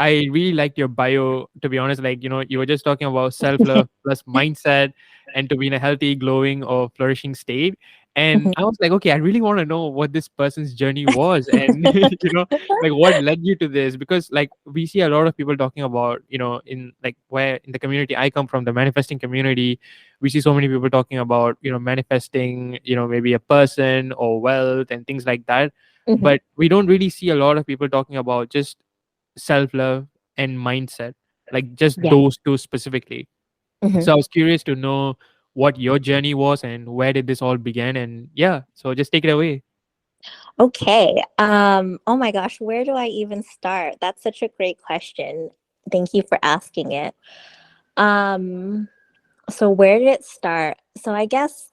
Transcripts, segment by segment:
I really liked your bio, to be honest. Like, you were just talking about self love plus mindset and to be in a healthy, glowing, or flourishing state. And Mhm. I was like, okay, I really want to know what this person's journey was, and like what led you to this. Because like we see a lot of people talking about, in like where in the community I come from, the manifesting community, we see so many people talking about, manifesting, maybe a person or wealth and things like that. Mhm. But we don't really see a lot of people talking about just self love and mindset, like just Yeah. those two specifically. Mhm. So I was curious to know what your journey was and where did this all begin. And yeah, so just take it away. Okay. Oh my gosh, where do I even start? That's such a great question. Thank you for asking it. Um, so where did it start? So I guess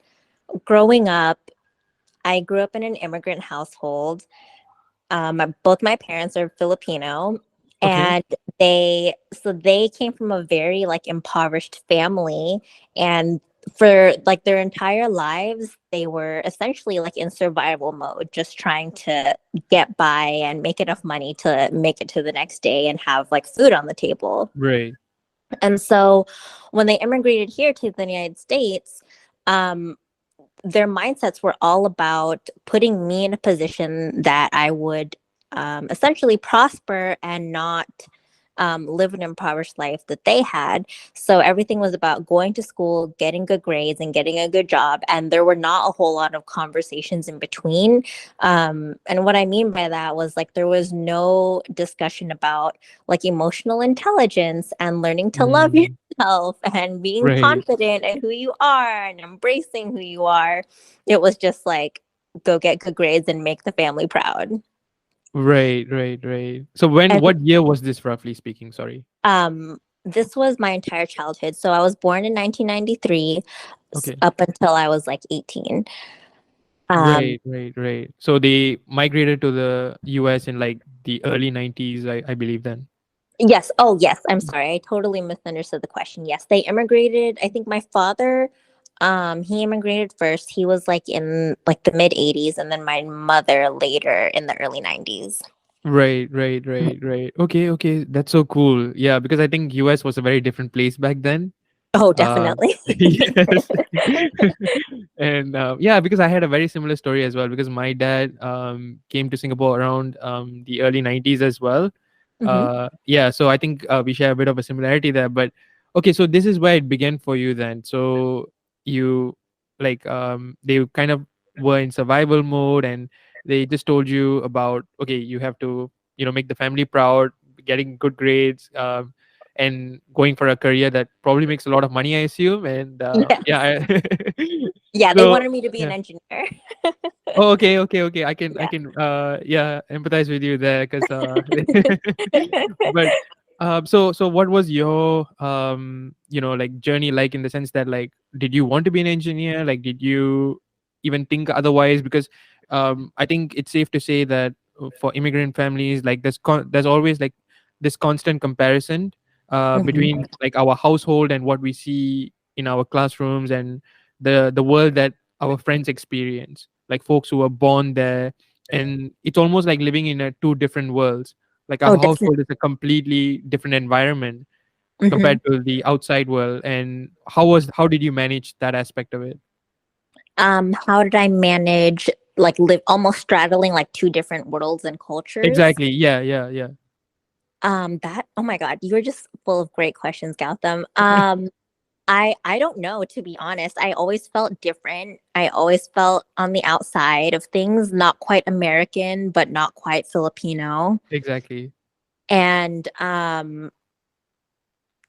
growing up, I grew up in an immigrant household. Both my parents are Filipino, Okay. and they came from a very like impoverished family, and for like their entire lives they were essentially like in survival mode, just trying to get by and make enough money to make it to the next day and have like food on the table. Right. And so when they immigrated here to the United States, um, their mindsets were all about putting me in a position that I would essentially prosper and not live an impoverished life that they had. So everything was about going to school, getting good grades, and getting a good job. And there were not a whole lot of conversations in between. And what I mean by that was like there was no discussion about like emotional intelligence and learning to love Mm, yourself and being right. confident in who you are and embracing who you are. It was just like go get good grades and make the family proud. Right. Right. Right. So And what year was this, roughly speaking? Sorry. this was my entire childhood. So I was born in 1993 Okay. up until I was like 18. Um, Right. Right. Right. So they migrated to the US in like the early 90s, I believe then. yes. Oh, yes. I'm sorry. I totally misunderstood the question. Yes, they immigrated. I think my father, he immigrated first. He was like in like the mid 80s, and then my mother later in the early 90s. Right, right, right, right. Okay, okay. That's so cool. Yeah, because I think US was a very different place back then. Oh, Uh, definitely. yes. And yeah, because I had a very similar story as well. Because my dad came to Singapore around the early 90s as well. Hmm. Yeah, so I think we share a bit of a similarity there. But okay, so this is where it began for you then. So you like they kind of were in survival mode, and they just told you about, okay, you have to make the family proud, getting good grades, and going for a career that probably makes a lot of money, I assume. And Yes. yeah, Yeah, they so wanted me to be an yeah. engineer. Oh, okay, okay, okay. I Yeah. can, yeah, empathize with you there, because, but, so what was your, like journey like, in the sense that, like, did you want to be an engineer? Like, did you even think otherwise? Because, I think it's safe to say that for immigrant families, like, there's always like this constant comparison, Mhm. between like our household and what we see in our classrooms and the world that our friends experience, like folks who were born there. And it's almost like living in a two different worlds. Like our Oh, definitely. household is a completely different environment Hmm. compared to the outside world. And how did you manage that aspect of it? How did I manage like live almost straddling like two different worlds and cultures? Exactly, yeah, yeah, yeah. That oh my God, you were just full of great questions, Gautam. I don't know, to be honest. I always felt different. I always felt on the outside of things, not quite American, but not quite Filipino. Exactly. And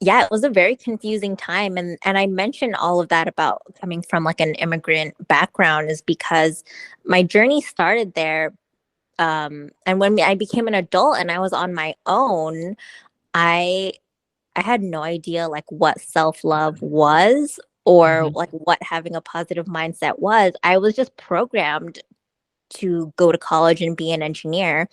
yeah, it was a very confusing time, and I mentioned all of that about coming from like an immigrant background is because my journey started there. And when I became an adult and I was on my own, I I had no idea like what self-love was or Hmm. like what having a positive mindset was. I was just programmed to go to college and be an engineer.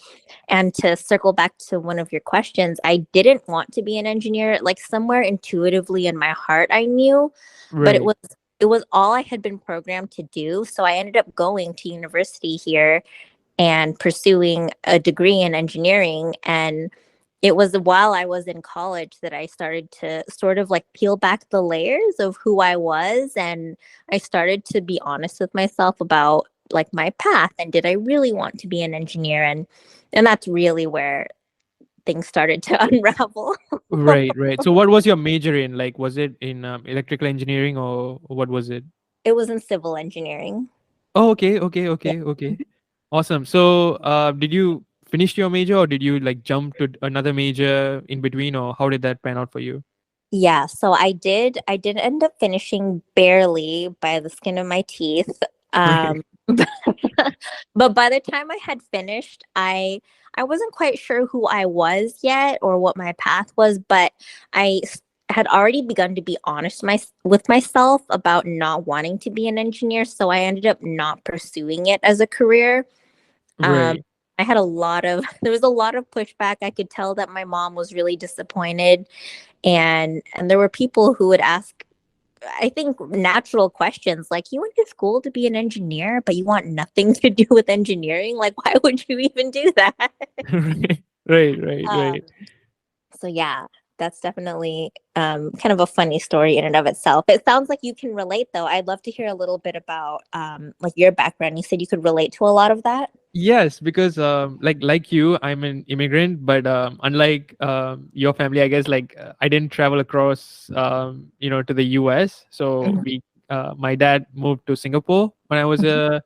And to circle back to one of your questions, I didn't want to be an engineer. Like somewhere intuitively in my heart I knew, but Right. it was all I had been programmed to do. So I ended up going to university here and pursuing a degree in engineering. And it was while I was in college that I started to sort of like peel back the layers of who I was. And I started to be honest with myself about like my path and did I really want to be an engineer? And that's really where things started to unravel. Right, right. So what was your major in? Like, was it in electrical engineering or what was it? It was in civil engineering. Oh, okay, okay, Yeah. okay, okay. Awesome. So, did you finish your major or did you like jump to another major in between, or how did that pan out for you? Yeah, so I did end up finishing barely by the skin of my teeth. Right, Um but by the time I had finished, I wasn't quite sure who I was yet or what my path was, but had already begun to be honest with myself about not wanting to be an engineer, so I ended up not pursuing it as a career. Um right, I had a lot of there was a lot of pushback. I could tell that my mom was really disappointed, and there were people who would ask, I think, natural questions like, you went to school to be an engineer but you want nothing to do with engineering, like why would you even do that? right, right, right, um right. so yeah, that's definitely kind of a funny story in and of itself. It sounds like you can relate though. I'd love to hear a little bit about like your background. You said you could relate to a lot of that. Yes, because like you, I'm an immigrant, but unlike your family, I guess like I didn't travel across to the US. So Hmm. my dad moved to Singapore when I was a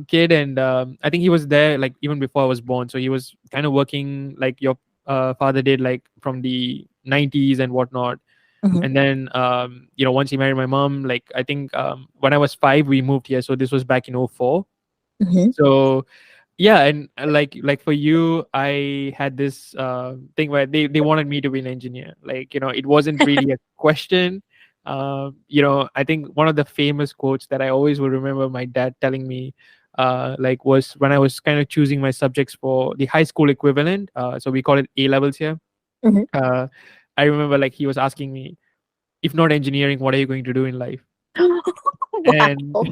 kid, and I think he was there like even before I was born. So he was kind of working like your father did, like from the 90s and whatnot. Hmm. And then once he married my mom, like I think when I was 5, we moved here. So this was back in '04. Hmm. So yeah, and like for you, I had this thing where they wanted me to be an engineer. Like, it wasn't really a question. I think one of the famous quotes that I always will remember my dad telling me, like, was when I was kind of choosing my subjects for the high school equivalent. So we call it A levels here. Hmm. uh, I remember like he was asking me, if not engineering, what are you going to do in life? And Wow.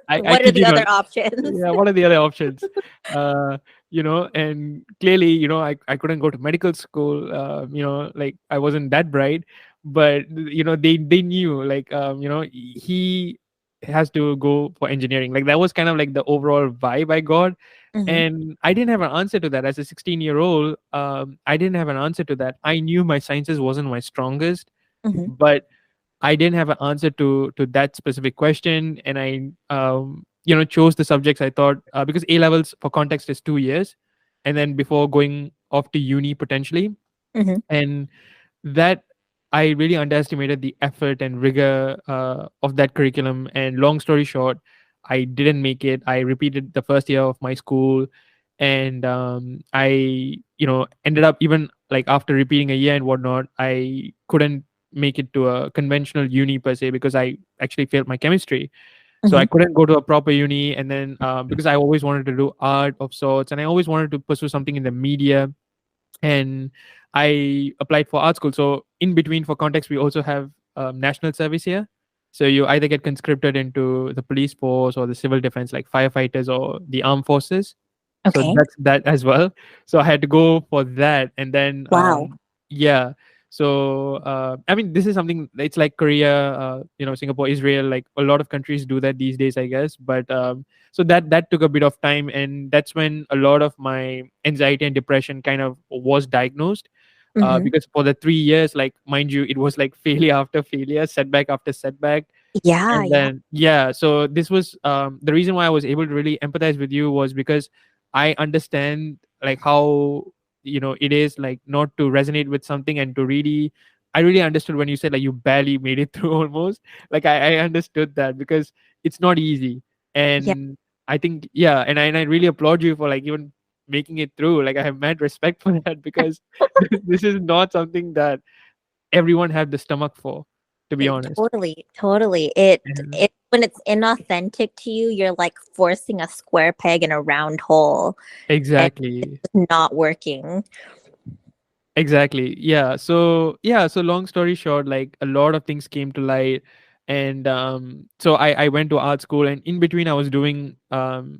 I What are kid the you not. other options? Yeah, what are the other options? And clearly, I couldn't go to medical school. Like I wasn't that bright, but they knew like he has to go for engineering. Like that was kind of like the overall vibe I got. Hmm. And I didn't have an answer to that as a 16-year-old. I didn't have an answer to that. I knew my sciences wasn't my strongest, Hmm. but I didn't have an answer to that specific question, and I chose the subjects I thought, because A levels for context is 2 years, and then before going off to uni potentially, Hmm. and that I really underestimated the effort and rigor of that curriculum. And long story short, I didn't make it. I repeated the first year of my school, and I ended up, even like after repeating a year and whatnot, I couldn't make it to a conventional uni per se because I actually failed my chemistry. So I Hmm. couldn't go to a proper uni, and then because I always wanted to do art of sorts, and I always wanted to pursue something in the media, and I applied for art school. So in between, for context, we also have national service here. So you either get conscripted into the police force or the civil defense, like firefighters or the armed forces. So Okay. that's that as well. So I had to go for that, and then Wow. yeah. So I mean, this is something. It's like Korea, Singapore, Israel. Like a lot of countries do that these days, I guess. But so that took a bit of time, and that's when a lot of my anxiety and depression kind of was diagnosed. Hmm. Because for the 3 years, like mind you, it was like failure after failure, setback after setback. Yeah, And yeah. then yeah, so this was the reason why I was able to really empathize with you, was because I understand like how it is like not to resonate with something, and to really, I really understood when you said like you barely made it through almost. Like I understood that because it's not easy. Yeah. And I think, yeah, and I really applaud you for like even making it through. Like I have mad respect for that, because this is not something that everyone have the stomach for, to be honest. Totally, totally. It Yeah. it when it's inauthentic to you, you're like forcing a square peg in a round hole and Exactly. it's not working. Exactly. Yeah. So long story short, like a lot of things came to light. And so I went to art school, and in between I was doing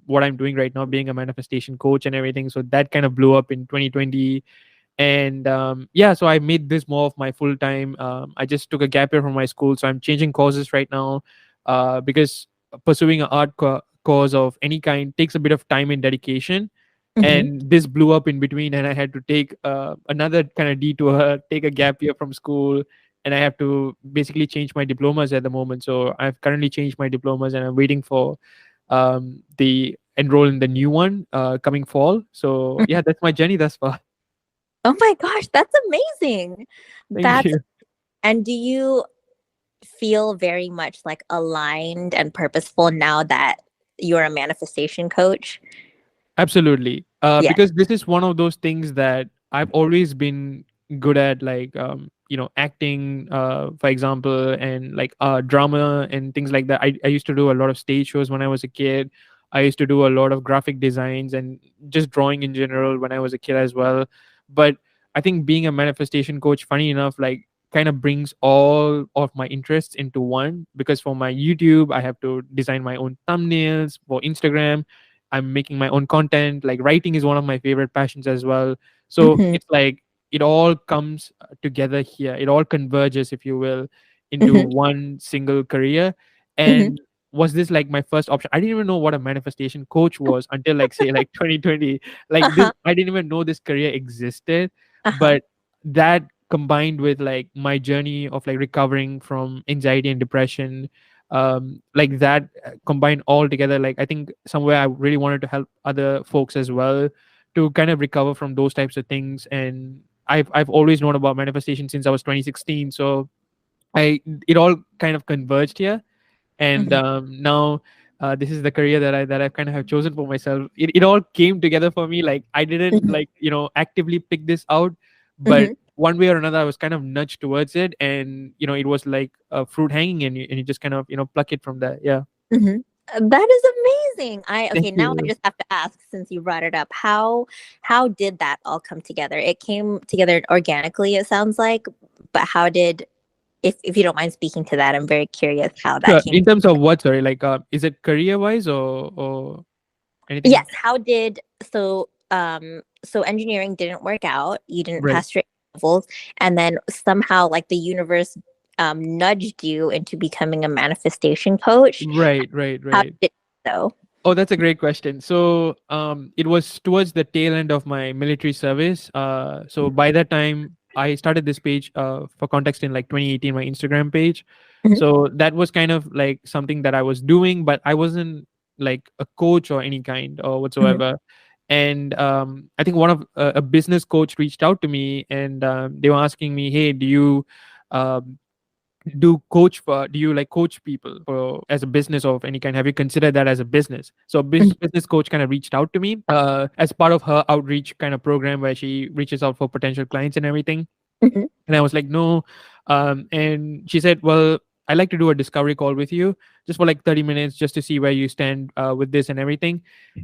what I'm doing right now, being a manifestation coach and everything. So that kind of blew up in 2020. And yeah, so I made this more of my full time. I just took a gap year from my school, so I'm changing courses right now, because pursuing an course of any kind takes a bit of time and dedication. Mhm. And this blew up in between, and I had to take another kind of detour, take a gap year from school. And I have to basically change my diplomas at the moment. So I've currently changed my diplomas, and I'm waiting for the enroll in the new one coming fall. So Mhm. yeah, that's my journey thus far. Oh my gosh, that's amazing. Thank That's you. and do you feel very much like aligned and purposeful now that you're a manifestation coach? Absolutely. Yeah. Because this is one of those things that I've always been good at, like, acting, for example, and like drama and things like that. I used to do a lot of stage shows when I was a kid. I used to do a lot of graphic designs and just drawing in general when I was a kid as well. But I think being a manifestation coach, funny enough, like kind of brings all of my interests into one, because for my YouTube, I have to design my own thumbnails. For Instagram, I'm making my own content. Like writing is one of my favorite passions as well. So Mhm. it's like it all comes together here. It all converges, if you will, into Mhm. one single career. Mhm. And was this like my first option? I didn't even know what a manifestation coach was until, like, say, like 2020. Like this, Uh-huh. I didn't even know this career existed. Uh-huh. But that combined with like my journey of like recovering from anxiety and depression, like that combined all together, like I think somewhere I really wanted to help other folks as well to kind of recover from those types of things. And I've always known about manifestation since I was 2016. So I it all kind of converged here. And Mhm. now this is the career that I kind of have chosen for myself. It all came together for me. Like I didn't, Mhm. like, actively pick this out, but Mhm. one way or another I was kind of nudged towards it. And it was like a fruit hanging, and you just kind of pluck it from there. Yeah. Mhm. That is amazing. I Thank okay, now I you. just have to ask since you brought it up. How did that all come together? It came together organically, it sounds like, but how did if you don't mind speaking to that, I'm very curious how that Sure. came. In terms of what, sorry, like, is it career wise or anything? Yes, how did so engineering didn't work out. You didn't Right. pass your levels, and then somehow like the universe nudged you into becoming a manifestation coach. Right, right, How right. did it so? Oh, that's a great question. So, it was towards the tail end of my military service. So by that time, I started this page. For context, in like 2018, my Instagram page. Mhm. So that was kind of like something that I was doing, but I wasn't like a coach or any kind or Mhm. whatsoever. And I think one of a business coach reached out to me, and they were asking me, "Hey, um, do you like coach people for as a business of any kind? Have you considered that as a business?" So a Mhm. business coach kind of reached out to me as part of her outreach kind of program, where she reaches out for potential clients and everything. Mhm. And I was like, no. And she said, well, I like to do a discovery call with you just for like 30 minutes, just to see where you stand with this and everything.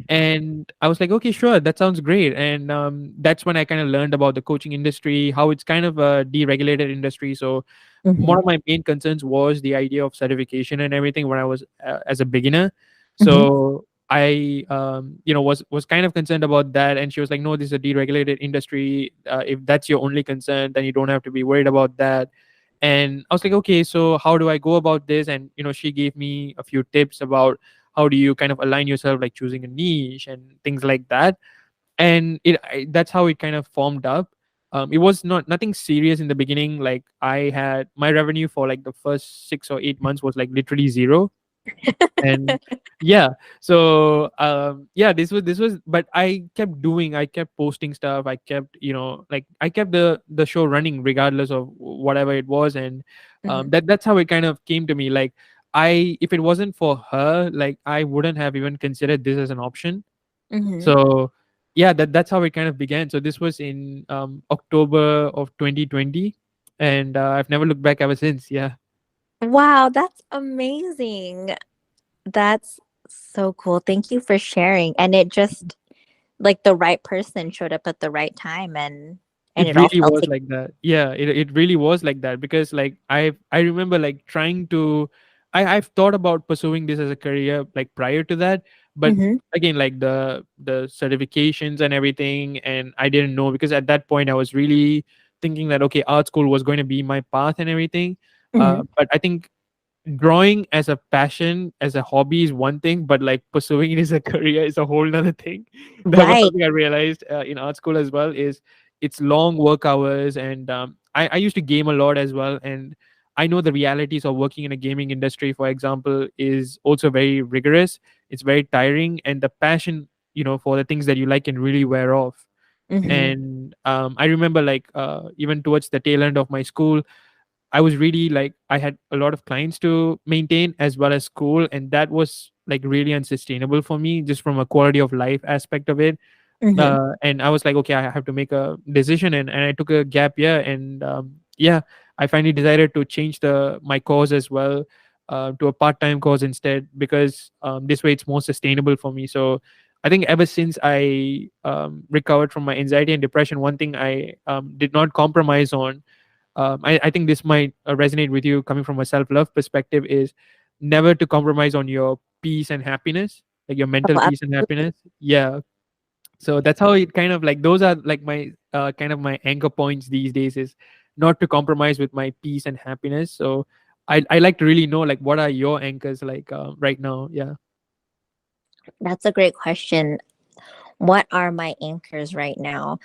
And I was like, okay, sure, that sounds great. And that's when I kind of learned about the coaching industry, how it's kind of a deregulated industry. So one Mhm. of my main concerns was the idea of certification and everything when I was as a beginner. Mhm. So I was kind of concerned about that. And she was like, no, this is a deregulated industry. If that's your only concern, then you don't have to be worried about that. And I was like, okay, so how do I go about this? And she gave me a few tips about how do you kind of align yourself, like choosing a niche and things like that. And that's how it kind of formed up. It was nothing serious in the beginning. Like I had my revenue for like the first 6 or 8 months was like literally zero. And yeah, so yeah, this was but I kept posting stuff. I kept, like, I kept the show running regardless of whatever it was. And Mhm. that's how it kind of came to me. Like, if it wasn't for her, like, I wouldn't have even considered this as an option. Mhm. So yeah, that's how it kind of began. So this was in October of 2020. And I've never looked back ever since. Yeah. Wow, that's amazing. That's so cool. Thank you for sharing. And it just like the right person showed up at the right time and It it all really felt was like that. Yeah, it really was like that, because like I remember like trying to I've thought about pursuing this as a career like prior to that, but Mm-hmm. again, like the certifications and everything, and I didn't know because at that point I was really thinking that okay, art school was going to be my path and everything. Mm-hmm. But I think drawing as a passion, as a hobby is one thing, but like pursuing it as a career is a whole nother thing. That was Right. something I realized in art school as well. Is it's long work hours, and I used to game a lot as well, and I know the realities of working in a gaming industry, for example, is also very rigorous. It's very tiring, and the passion, for the things that you like can really wear off. Mm-hmm. And I remember like even towards the tail end of my school, I was really like I had a lot of clients to maintain as well as school, and that was like really unsustainable for me just from a quality of life aspect of it. Mm-hmm. And I was like, okay, I have to make a decision, and I took a gap year, and yeah, I finally decided to change the my course as well to a part-time course instead, because this way it's more sustainable for me. So I think ever since I recovered from my anxiety and depression, one thing I did not compromise on, I think this might resonate with you coming from a self-love perspective, is never to compromise on your peace and happiness, like your Oh, mental peace and absolutely. happiness. Yeah, so that's how it kind of like those are like my kind of my anchor points these days, is not to compromise with my peace and happiness. So I like to really know like what are your anchors like right now. Yeah. That's a great question. What are my anchors right now?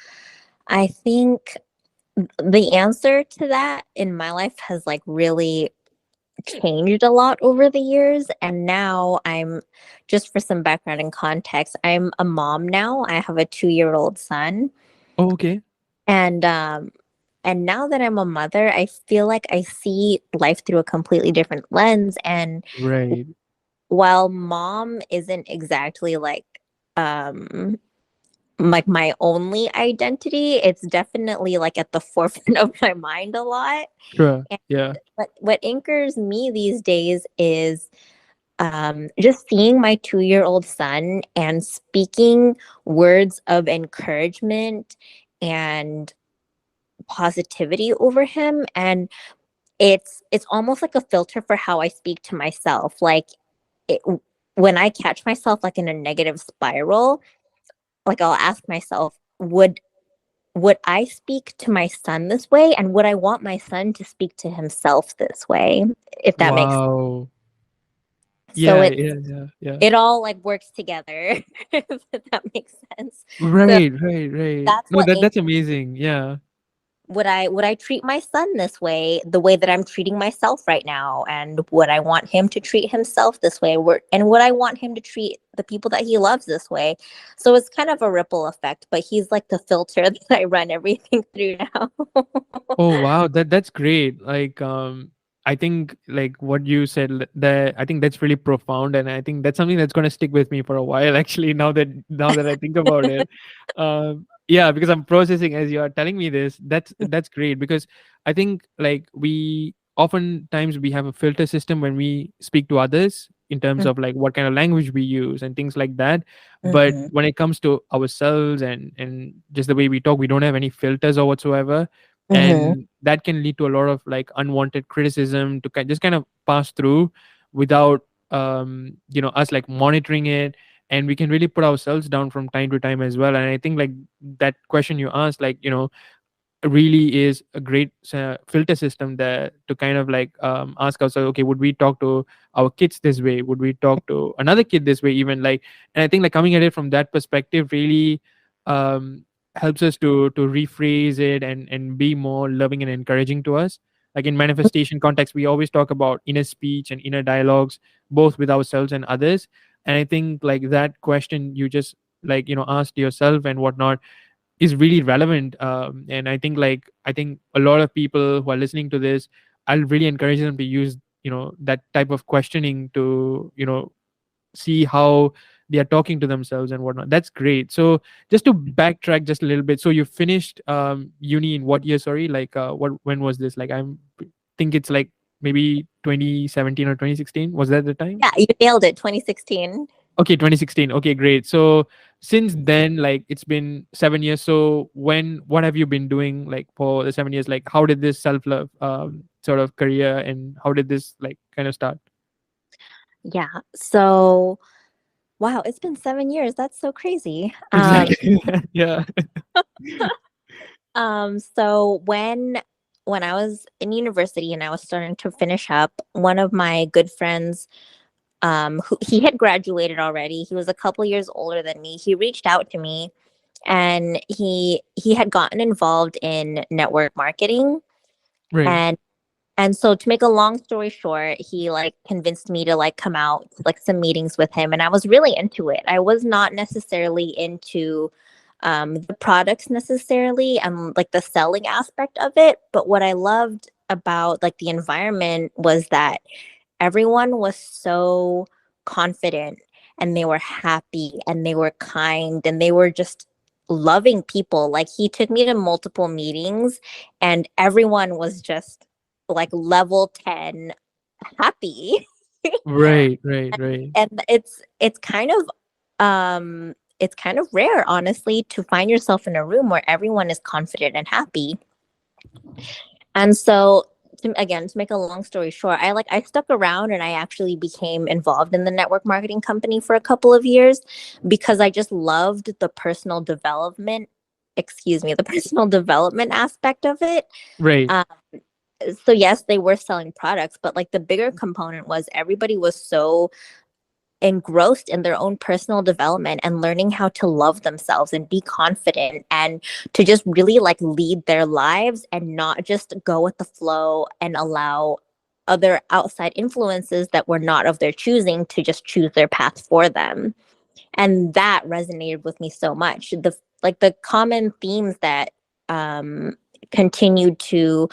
I think the answer to that in my life has like really changed a lot over the years. And now I'm, just for some background and context, I'm a mom now. I have a 2-year-old son. Oh, okay. And and now that I'm a mother, I feel like I see life through a completely different lens. And Right. while mom isn't exactly um like my only identity, it's definitely like at the forefront of my mind a lot. Sure. And Yeah. what anchors me these days is just seeing my 2-year-old son and speaking words of encouragement and positivity over him. And it's almost like a filter for how I speak to myself. Like it, when I catch myself like in a negative spiral, like I'll ask myself, would I speak to my son this way, and would I want my son to speak to himself this way, if that makes sense. Wow. So Yeah, it's yeah, yeah, yeah. it all like works together, if that makes sense. So Right, right, right. that's No, what that's amazing. Yeah. would I treat my son this way, the way that I'm treating myself right now, and would I want him to treat himself this way, and would I want him to treat the people that he loves this way? So it's kind of a ripple effect, but he's like the filter that I run everything through now. Oh wow, that's great. Like I think like what you said that I think that's really profound, and I think that's something that's going to stick with me for a while actually, now that I think about it. Yeah, because I'm processing as you are telling me this. That's great, because I think like we oftentimes we have a filter system when we speak to others in terms of like what kind of language we use and things like that. But Mhm. when it comes to ourselves and just the way we talk, we don't have any filters or whatsoever, Mhm. and that can lead to a lot of like unwanted criticism to just kind of pass through without us like monitoring it, and we can really put ourselves down from time to time as well. And I think like that question you asked, like really is a great filter system there to kind of like ask ourselves, okay, would we talk to our kids this way, would we talk to another kid this way, even like. And I think like coming at it from that perspective really um helps us to rephrase it and be more loving and encouraging to us. Like in manifestation context, we always talk about inner speech and inner dialogues, both with ourselves and others. And I think like that question you just like asked yourself and whatnot is really relevant. And I think a lot of people who are listening to this, I'll really encourage them to use that type of questioning to see how they are talking to themselves and whatnot. That's great. So just to backtrack just a little bit, so you finished uni in what year? Sorry, like what when was this? Like think it's like maybe 2017 or 2016. Was that the time? Yeah, you nailed it. 2016. Okay, 2016. Okay, great. So since then, like it's been 7 years. So what have you been doing like for the 7 years? Like how did this self love sort of career, and how did this like kind of start? Yeah. So, wow, it's been 7 years. That's so crazy. Exactly. Yeah. So when I was in university and I was starting to finish up, one of my good friends, who he had graduated already. He was a couple years older than me. He reached out to me, and he had gotten involved in network marketing. Right. And so to make a long story short, he like convinced me to like come out to like some meetings with him, and I was really into it. I was not necessarily into the products necessarily and like the selling aspect of it, but what I loved about like the environment was that everyone was so confident, and they were happy, and they were kind, and they were just loving people. Like he took me to multiple meetings, and everyone was just like level 10 happy. Right. Right. Right. And it's kind of rare, honestly, to find yourself in a room where everyone is confident and happy. And so, again, to make a long story short, I stuck around, and I actually became involved in the network marketing company for a couple of years because I just loved the personal development, excuse me, the personal development aspect of it. Right. Um, so yes, they were selling products, but like the bigger component was everybody was so engrossed in their own personal development and learning how to love themselves and be confident and to just really like lead their lives and not just go with the flow and allow other outside influences that were not of their choosing to just choose their path for them. And that resonated with me so much. The common themes that um continued to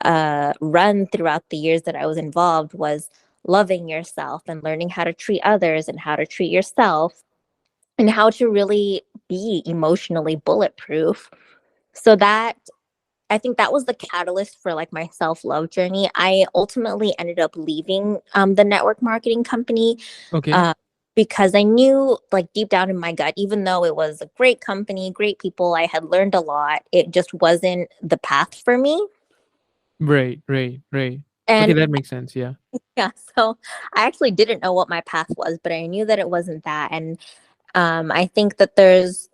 run throughout the years that I was involved was loving yourself and learning how to treat others and how to treat yourself and how to really be emotionally bulletproof. So that I think that was the catalyst for like my self-love journey. I ultimately ended up leaving the network marketing company Okay. uh, because I knew like deep down in my gut, even though it was a great company, great people, I had learned a lot, it just wasn't the path for me. Right. Right. Right. Okay, And that makes sense. Yeah. yeah, so I actually didn't know what my path was, but I knew that it wasn't that. And I think that there's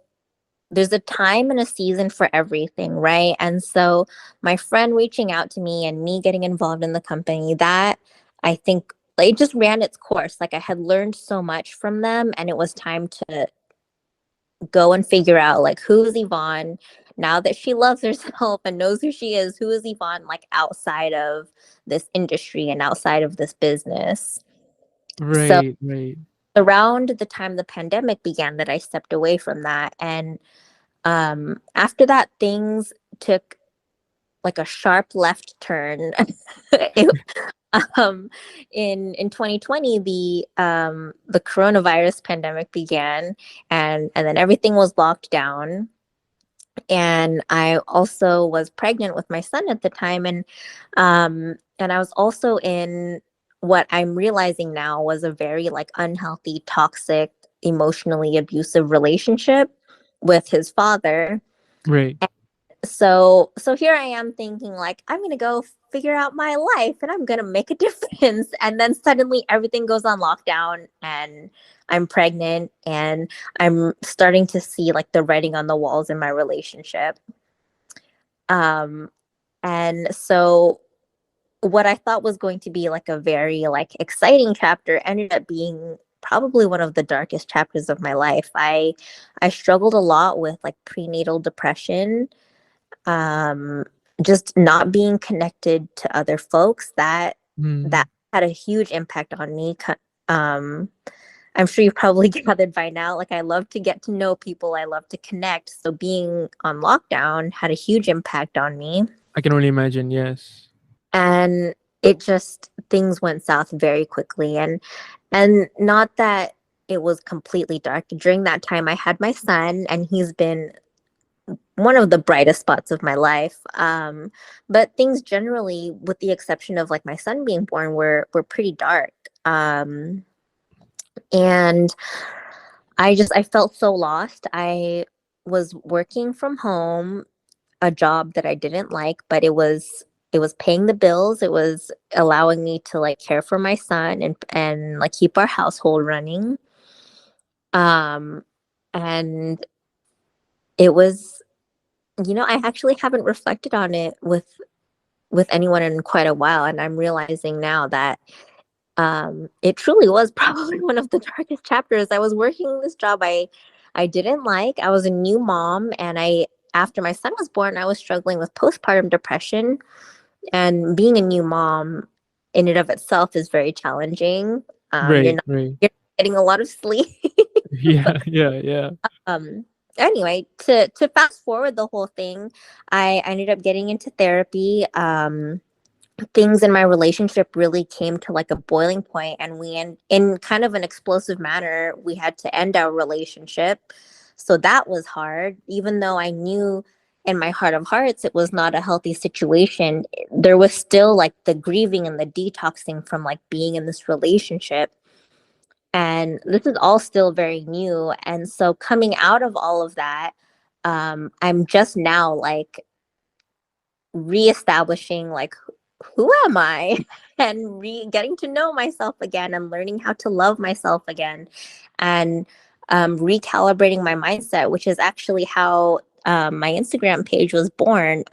a time and a season for everything, right? And so my friend reaching out to me and me getting involved in the company, that I think like, it just ran its course. Like I had learned so much from them, and it was time to go and figure out like who's Yvonne now that she loves herself and knows who she is. Who is Yvonne like outside of this industry and outside of this business? So Right. Right. around the time the pandemic began that I stepped away from that. And after that, things took like a sharp left turn. it, um, in 2020, the coronavirus pandemic began, and then everything was locked down. And I also was pregnant with my son at the time, and I was also in what I'm realizing now was a very like unhealthy, toxic, emotionally abusive relationship with his father. Right. So here I am thinking like I'm going to go figure out my life and I'm going to make a difference, and then suddenly everything goes on lockdown, and I'm pregnant, and I'm starting to see like the writing on the walls in my relationship. um and so what I thought was going to be like a very like exciting chapter ended up being probably one of the darkest chapters of my life. I struggled a lot with like prenatal depression, um just not being connected to other folks. That Mm. had a huge impact on me. um I'm sure you've probably gathered by now, like I love to get to know people, I love to connect, so being on lockdown had a huge impact on me. I can only imagine. Yes. And it just things went south very quickly. And not that it was completely dark. During that time I had my son, and he's been one of the brightest spots of my life. But things generally, with the exception of like my son being born, were pretty dark. And I felt so lost. I was working from home, a job that I didn't like, but it was it was paying the bills. It was allowing me to like care for my son and like keep our household running. Um, and it was, I actually haven't reflected on it with anyone in quite a while, and I'm realizing now that it truly was probably one of the darkest chapters. I was working this job I didn't like. I was a new mom, and I after my son was born, I was struggling with postpartum depression, and being a new mom in and of itself is very challenging. Right, right. You're not getting a lot of sleep. But Yeah, yeah, yeah. um anyway, to fast forward the whole thing, I ended up getting into therapy. Things in my relationship really came to like a boiling point, and in kind of an explosive manner, we had to end our relationship. So that was hard, even though I knew in my heart of hearts it was not a healthy situation. There was still like the grieving and the detoxing from like being in this relationship, and this is all still very new. And so coming out of all of that, I'm just now like reestablishing like who am I and getting to know myself again and learning how to love myself again, and recalibrating my mindset, which is actually how my Instagram page was born.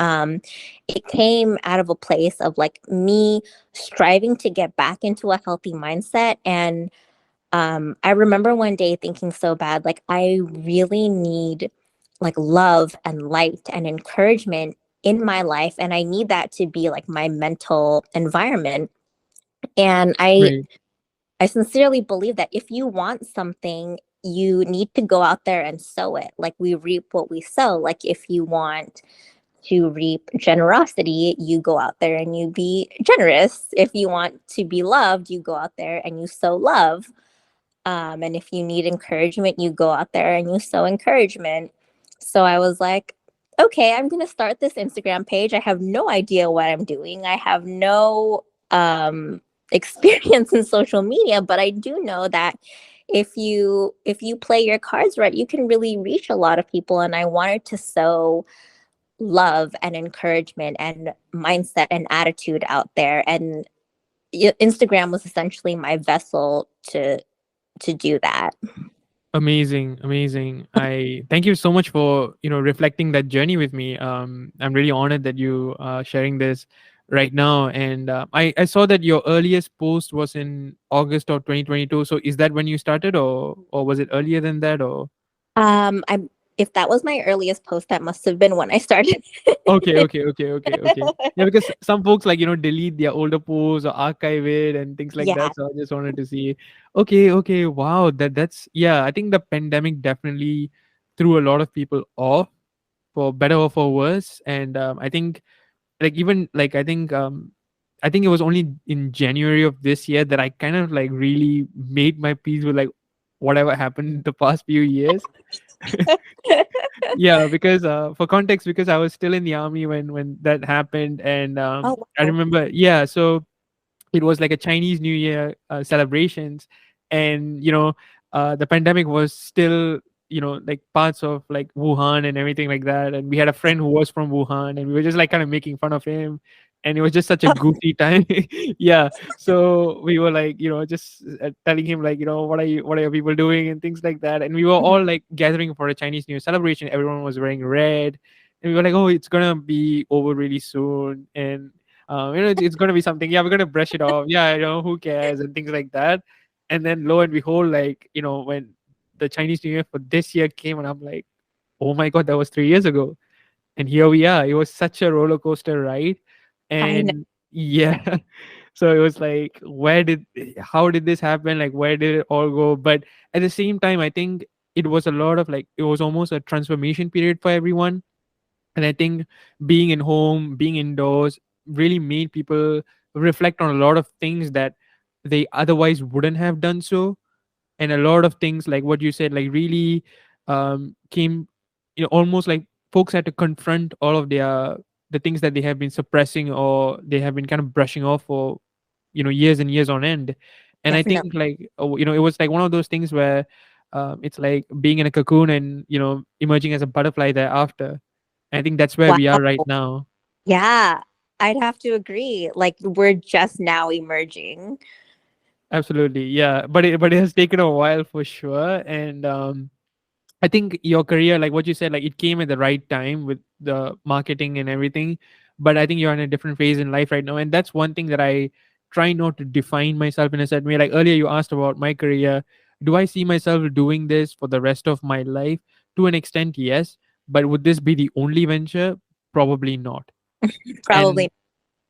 It came out of a place of like me striving to get back into a healthy mindset. And I remember one day thinking so bad, like, I really need like love and light and encouragement in my life. And I need that to be like my mental environment. And Right. I sincerely believe that if you want something, you need to go out there and sow it. Like, we reap what we sow. Like, if you want to reap generosity, you go out there and you be generous. If you want to be loved, you go out there and you sow love. And if you need encouragement, you go out there and you sow encouragement. So I was like, okay, I'm going to start this Instagram page. I have no idea what I'm doing. I have no experience in social media, but I do know that if you play your cards right, you can really reach a lot of people. And I wanted to sow love and encouragement and mindset and attitude out there. And Instagram was essentially my vessel to do that. Amazing, amazing. I thank you so much for reflecting that journey with me. I'm really honored that you sharing this right now. And I saw that your earliest post was in August of 2022. So is that when you started, or was it earlier than that, or? I If that was my earliest post, that must have been when I started. Okay, okay, okay, okay, okay. Yeah, because some folks like delete their older posts or archive it and things like Yeah, that. So I just wanted to see. Okay, okay, wow. That's yeah. I think the pandemic definitely threw a lot of people off, for better or for worse. And I think like even like I think it was only in January of this year that I kind of like really made my peace with like whatever happened the past few years. Yeah, because for context, because I was still in the army when that happened. And oh I wow. remember, yeah, so it was like a Chinese New Year celebrations. And the pandemic was still like parts of like Wuhan and everything like that. And we had a friend who was from Wuhan, and we were just like kind of making fun of him, and it was just such a goofy time. Yeah, so we were like just telling him like what are your people doing and things like that. And we were all like gathering for a Chinese New Year celebration. Everyone was wearing red, and we were like, oh, it's gonna be over really soon. And it's gonna be something. Yeah, we're gonna brush it off. Yeah, who cares and things like that. And then lo and behold, like when the Chinese New Year for this year came, and I'm like, oh my god, that was 3 years ago, and here we are. It was such a roller coaster ride, I know. and yeah, so it was like, how did this happen? Like, where did it all go? But at the same time, I think it was a lot of like it was almost a transformation period for everyone. And I think being in home, being indoors, really made people reflect on a lot of things that they otherwise wouldn't have done so. And a lot of things like what you said, like really came, almost like folks had to confront all of the things that they have been suppressing, or they have been kind of brushing off for years and years on end. And I think Definitely. like it was like one of those things where it's like being in a cocoon and emerging as a butterfly thereafter. I think that's where we are right Wow. now. Yeah. I'd have to agree. Like we're just now emerging. Absolutely, yeah. But it has taken a while for sure, and I think your career, like what you said, like it came at the right time with the marketing and everything. But I think you're in a different phase in life right now, and that's one thing that I try not to define myself in a certain way. Like earlier, you asked about my career. Do I see myself doing this for the rest of my life? To an extent, yes. But would this be the only venture? Probably not. And Probably.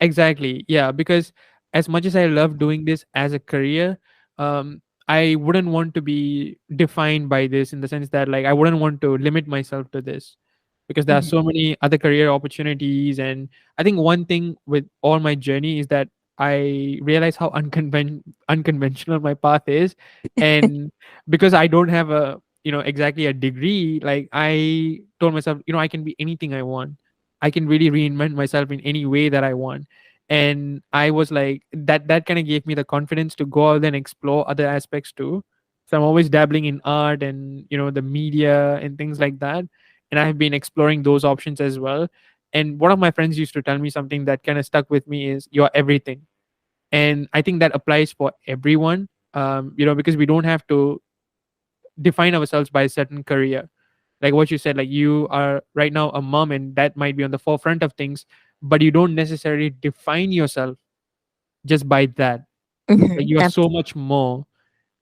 exactly. Yeah. Because as much as I love doing this as a career, I wouldn't want to be defined by this in the sense that, like, I wouldn't want to limit myself to this because there are Mhm. so many other career opportunities. And I think one thing with all my journey is that I realize how unconventional my path is. And because I don't have a, exactly a degree, like I told myself, I can be anything I want. I can really reinvent myself in any way that I want. And I was like, that kind of gave me the confidence to go out and explore other aspects too. So I'm always dabbling in art and, the media and things like that. And I have been exploring those options as well. And one of my friends used to tell me something that kind of stuck with me is you're everything. And I think that applies for everyone. Because we don't have to define ourselves by a certain career. Like what you said, like you are right now a mom and that might be on the forefront of things, but you don't necessarily define yourself just by that. Like Mhm. you are so much more.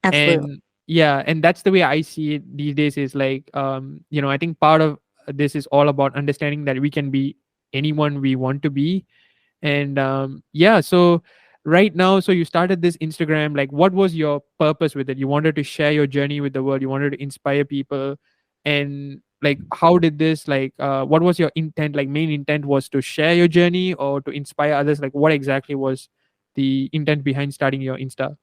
Absolutely. And yeah, and that's the way I see it these days is like, I think part of this is all about understanding that we can be anyone we want to be. And yeah, so right now, so you started this Instagram, like what was your purpose with it? You wanted to share your journey with the world, you wanted to inspire people. And like how did this, like what was your intent? Like main intent was to share your journey or to inspire others? Like what exactly was the intent behind starting your Insta?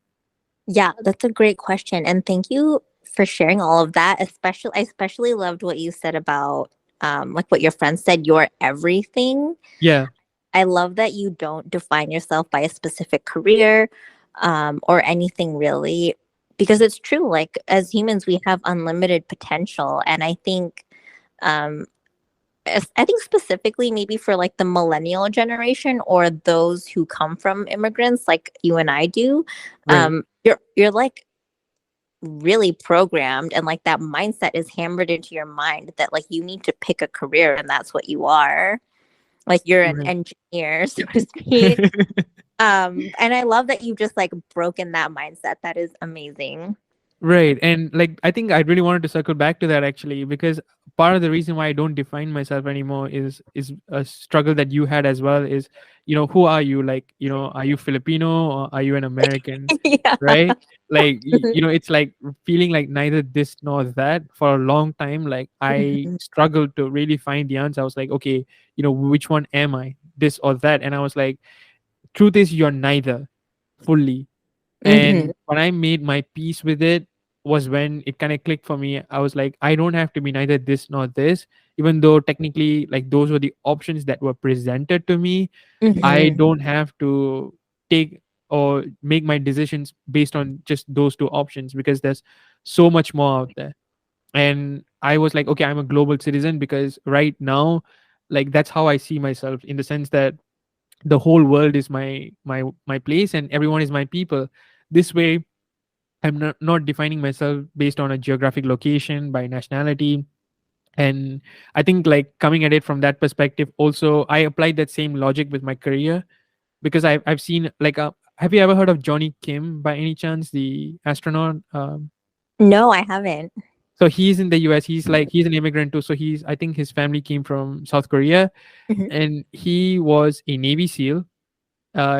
Yeah, that's a great question. And thank you for sharing all of that. I especially loved what you said about like what your friend said, you're everything. Yeah. I love that you don't define yourself by a specific career or anything really, because it's true. Like as humans, we have unlimited potential. And I think um I think specifically maybe for like the millennial generation or those who come from immigrants like you and I do, Right. you're like really programmed and like that mindset is hammered into your mind that like you need to pick a career and that's what you are. Like you're an Right. engineer, so to speak. And I love that you've just like broken that mindset. That is amazing. Right. And like I think I really wanted to circle back to that actually, because part of the reason why I don't define myself anymore is a struggle that you had as well is, who are you? Like, are you Filipino or are you an American? Yeah. Right? Like it's like feeling like neither this nor that for a long time. Like I Mhm. struggled to really find the answer. I was like, okay, which one am I? This or that? And I was like, truth is you're neither fully. Mhm. And when I made my peace with it was when it kind of clicked for me. I was like, I don't have to be neither this nor this, even though technically like those were the options that were presented to me. I Mhm. don't have to take or make my decisions based on just those two options because there's so much more out there. And I was like, okay, I'm a global citizen because right now, like that's how I see myself, in the sense that the whole world is my place and everyone is my people. This way I'm not defining myself based on a geographic location by nationality. And I think like coming at it from that perspective also, I applied that same logic with my career because I've seen like have you ever heard of Johnny Kim by any chance, the astronaut? No, I haven't. So he's in the US. He's an immigrant too, so he's, I think his family came from South Korea. Mhm. And he was a Navy SEAL.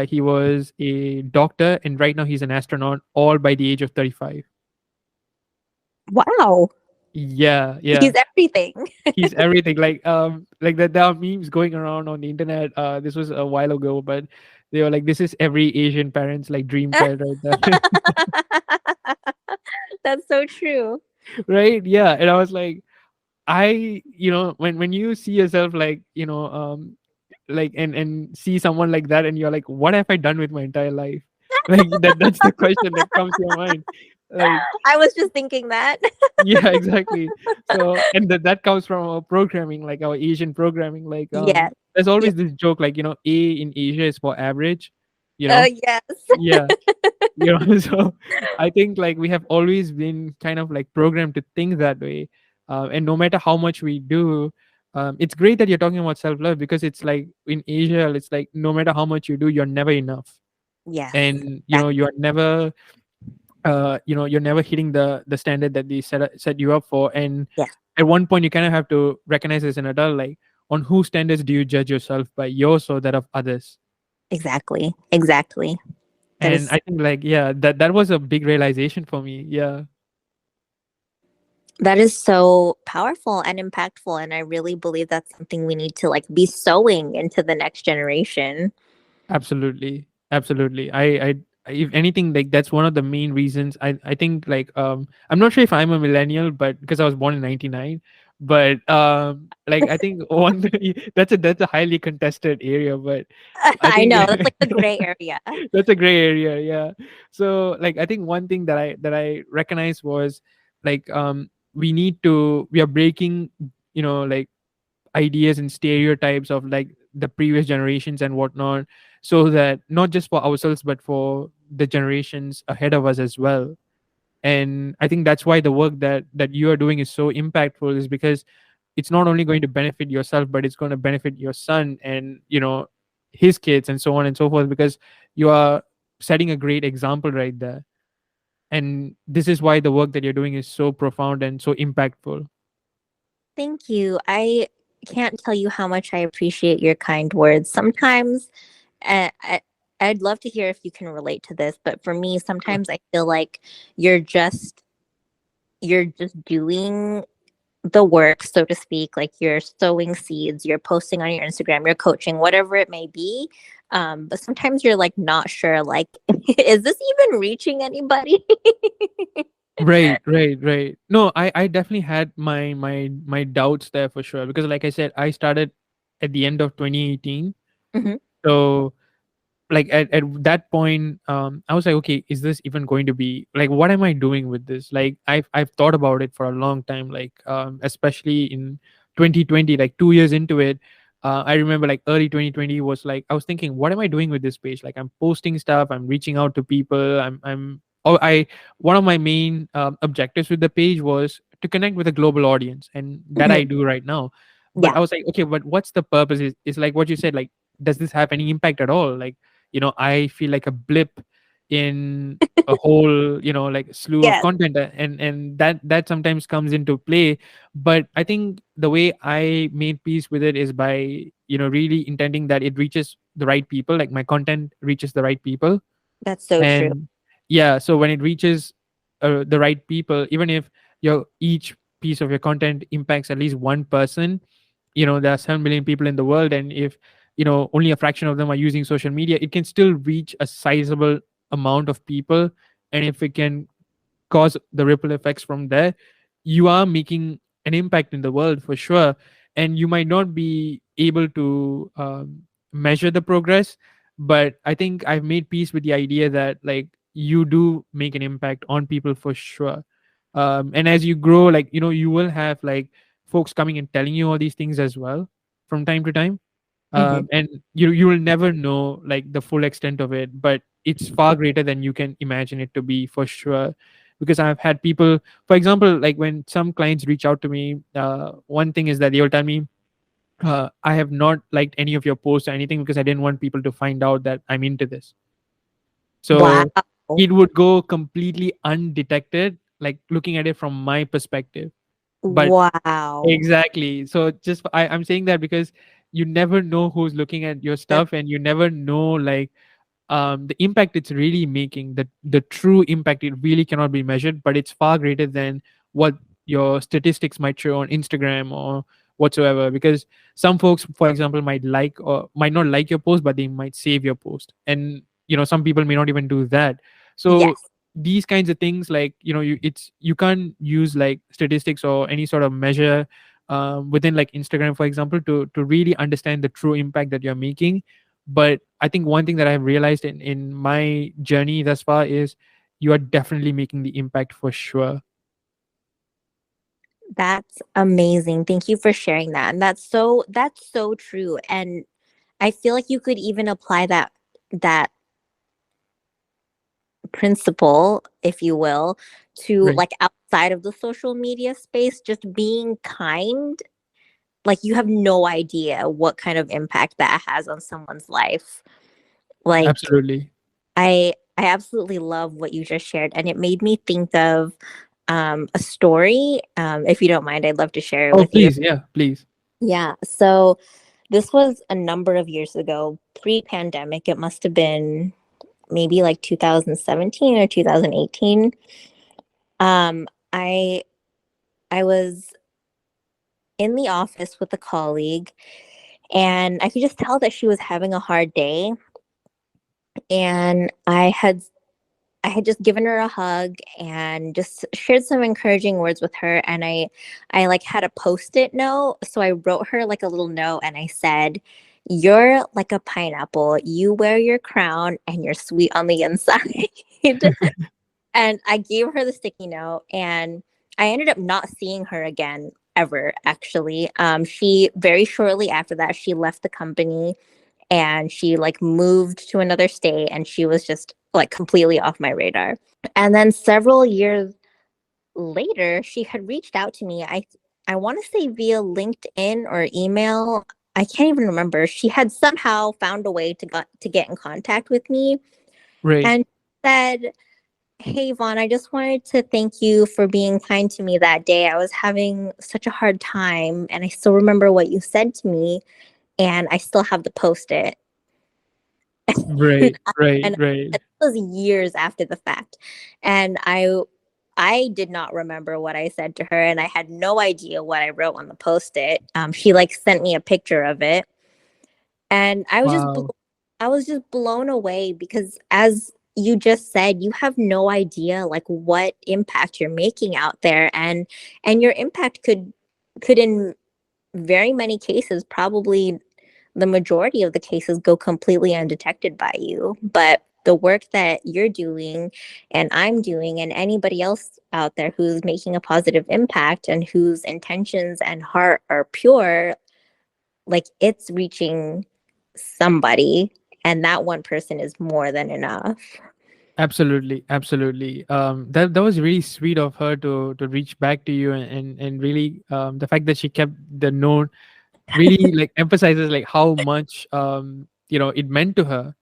He was a doctor, and right now he's an astronaut, all by the age of 35. Wow. Yeah, yeah. He's everything. He's everything. Like that there are memes going around on the internet. This was a while ago, but they were like, this is every Asian parent's like dream child right there. That's so true. Right? Yeah. And I was like, when you see yourself like, like and see someone like that and you're like, what have I done with my entire life? Like that's the question that comes to your mind. Like, I was just thinking that. yeah, exactly. So and that comes from our programming, like our Asian programming. Like Yes. there's Yeah. always this joke like, A in Asia is for average, you know. Yes. Yeah. So I think like we have always been kind of like programmed to think that way. And no matter how much we do, it's great that you're talking about self-love, because it's like in Asia, it's like no matter how much you do, you're never enough. Yes. And Exactly. you're never you're never hitting the standard that they set you up for. And Yes. at one point you kind of have to recognize as an adult, like, on whose standards do you judge yourself by, yours or that of others? Exactly. Exactly. That And is I think like, yeah, that was a big realization for me. Yeah. that is so powerful and impactful, and I really believe that's something we need to like be sowing into the next generation. Absolutely, absolutely. If anything, like that's one of the main reasons. I think like, I'm not sure if I'm a millennial, but because I was born in '99, but like I think one that's a highly contested area, but I I think know that's like the gray area. that's a gray area. Yeah. So like I think one thing that I recognized was like, we are breaking, like ideas and stereotypes of like the previous generations and whatnot, so that not just for ourselves but for the generations ahead of us as well. And I think that's why the work that you are doing is so impactful, is because it's not only going to benefit yourself, but it's going to benefit your son and his kids and so on and so forth, because you are setting a great example right there. And this is why the work that you're doing is so profound and so impactful. Thank you. I can't tell you how much I appreciate your kind words. Sometimes, I'd love to hear if you can relate to this, but for me, sometimes I feel like you're just you're just doing the work, so to speak. Like you're sowing seeds, you're posting on your Instagram, you're coaching, whatever it may be. But sometimes you're like not sure, like, is this even reaching anybody? Right, right, right. No, I definitely had my doubts there for sure, because like I said, I started at the end of 2018. Hmm. So like at that point, I was like, okay, is this even going to be like, what am I doing with this? Like I've thought about it for a long time, like, especially in 2020, like 2 years into it. I remember like early 2020 was like, I was thinking, what am I doing with this page? Like I'm posting stuff, I'm reaching out to people, I'm oh I one of my main objectives with the page was to connect with a global audience, and that I Hmm. do right now. But Yeah, I was like, okay, but what's the purpose? Is like what you said, like, does this have any impact at all? Like, I feel like a blip in a whole, like slew of yes, content, and that sometimes comes into play. But I think the way I made peace with it is by, really intending that it reaches the right people, like my content reaches the right people. that's so true. And yeah, so when it reaches the right people, even if your each piece of your content impacts at least one person, there are 7 billion people in the world, and if only a fraction of them are using social media, it can still reach a sizable amount of people. And if it can cause the ripple effects from there, you are making an impact in the world for sure. And you might not be able to measure the progress, but I think I've made peace with the idea that like you do make an impact on people for sure. And as you grow, like, you will have like folks coming and telling you all these things as well from time to time. Hmm. And you will never know like the full extent of it, but it's far greater than you can imagine it to be for sure. Because I've had people, for example, like when some clients reach out to me, one thing is that they will tell me, I have not liked any of your posts or anything because I didn't want people to find out that I'm into this. Wow. So it would go completely undetected, like looking at it from my perspective. But Wow. exactly. So just I'm saying that because you never know who's looking at your That stuff, and you never know like the impact it's really making. The true impact, it really cannot be measured, but it's far greater than what your statistics might show on Instagram or whatsoever. Because some folks, for example, might like or might not like your post, but they might save your post, and some people may not even do that. So yes. these kinds of things, like, you can't use like statistics or any sort of measure within like Instagram, for example, to really understand the true impact that you're making. But I think one thing that I've realized in my journey thus far is you are definitely making the impact for sure. That's amazing. Thank you for sharing that. And that's so true. And I feel like you could even apply that principle, if you will, to Right. like outside of the social media space, just being kind. Like you have no idea what kind of impact that has on someone's life. Like Absolutely. I absolutely love what you just shared, and it made me think of a story. If you don't mind, I'd love to share it Oh, with you. please. Yeah, please. Yeah. So this was a number of years ago, pre-pandemic. It must have been maybe like 2017 or 2018. Um, I I was in the office with a colleague, and I could just tell that she was having a hard day. And I had just given her a hug and just shared some encouraging words with her. And I like had a post-it note. So I wrote her like a little note and I said, "You're like a pineapple. You wear your crown and you're sweet on the inside." And I gave her the sticky note, and I ended up not seeing her again ever, actually. She very shortly after that, she left the company and she like moved to another state, and she was just like completely off my radar. And then several years later, she had reached out to me. I want to say via LinkedIn or email. I can't even remember. She had somehow found a way to get in contact with me, Right. and said, "Hey Yvonne, I just wanted to thank you for being kind to me that day. I was having such a hard time, and I still remember what you said to me, and I still have the post-it." Right. Right. And Right. it was years after the fact. And I did not remember what I said to her, and I had no idea what I wrote on the post-it. She like sent me a picture of it, and Wow. I was just blown away because, as you just said, you have no idea like what impact you're making out there, and your impact could in very many cases, probably the majority of the cases, go completely undetected by you. But the work that you're doing and I'm doing, and anybody else out there who's making a positive impact and whose intentions and heart are pure, like it's reaching somebody, and that one person is more than enough. Absolutely, absolutely. That was really sweet of her to reach back to you, and really the fact that she kept the note really like emphasizes like how much it meant to her.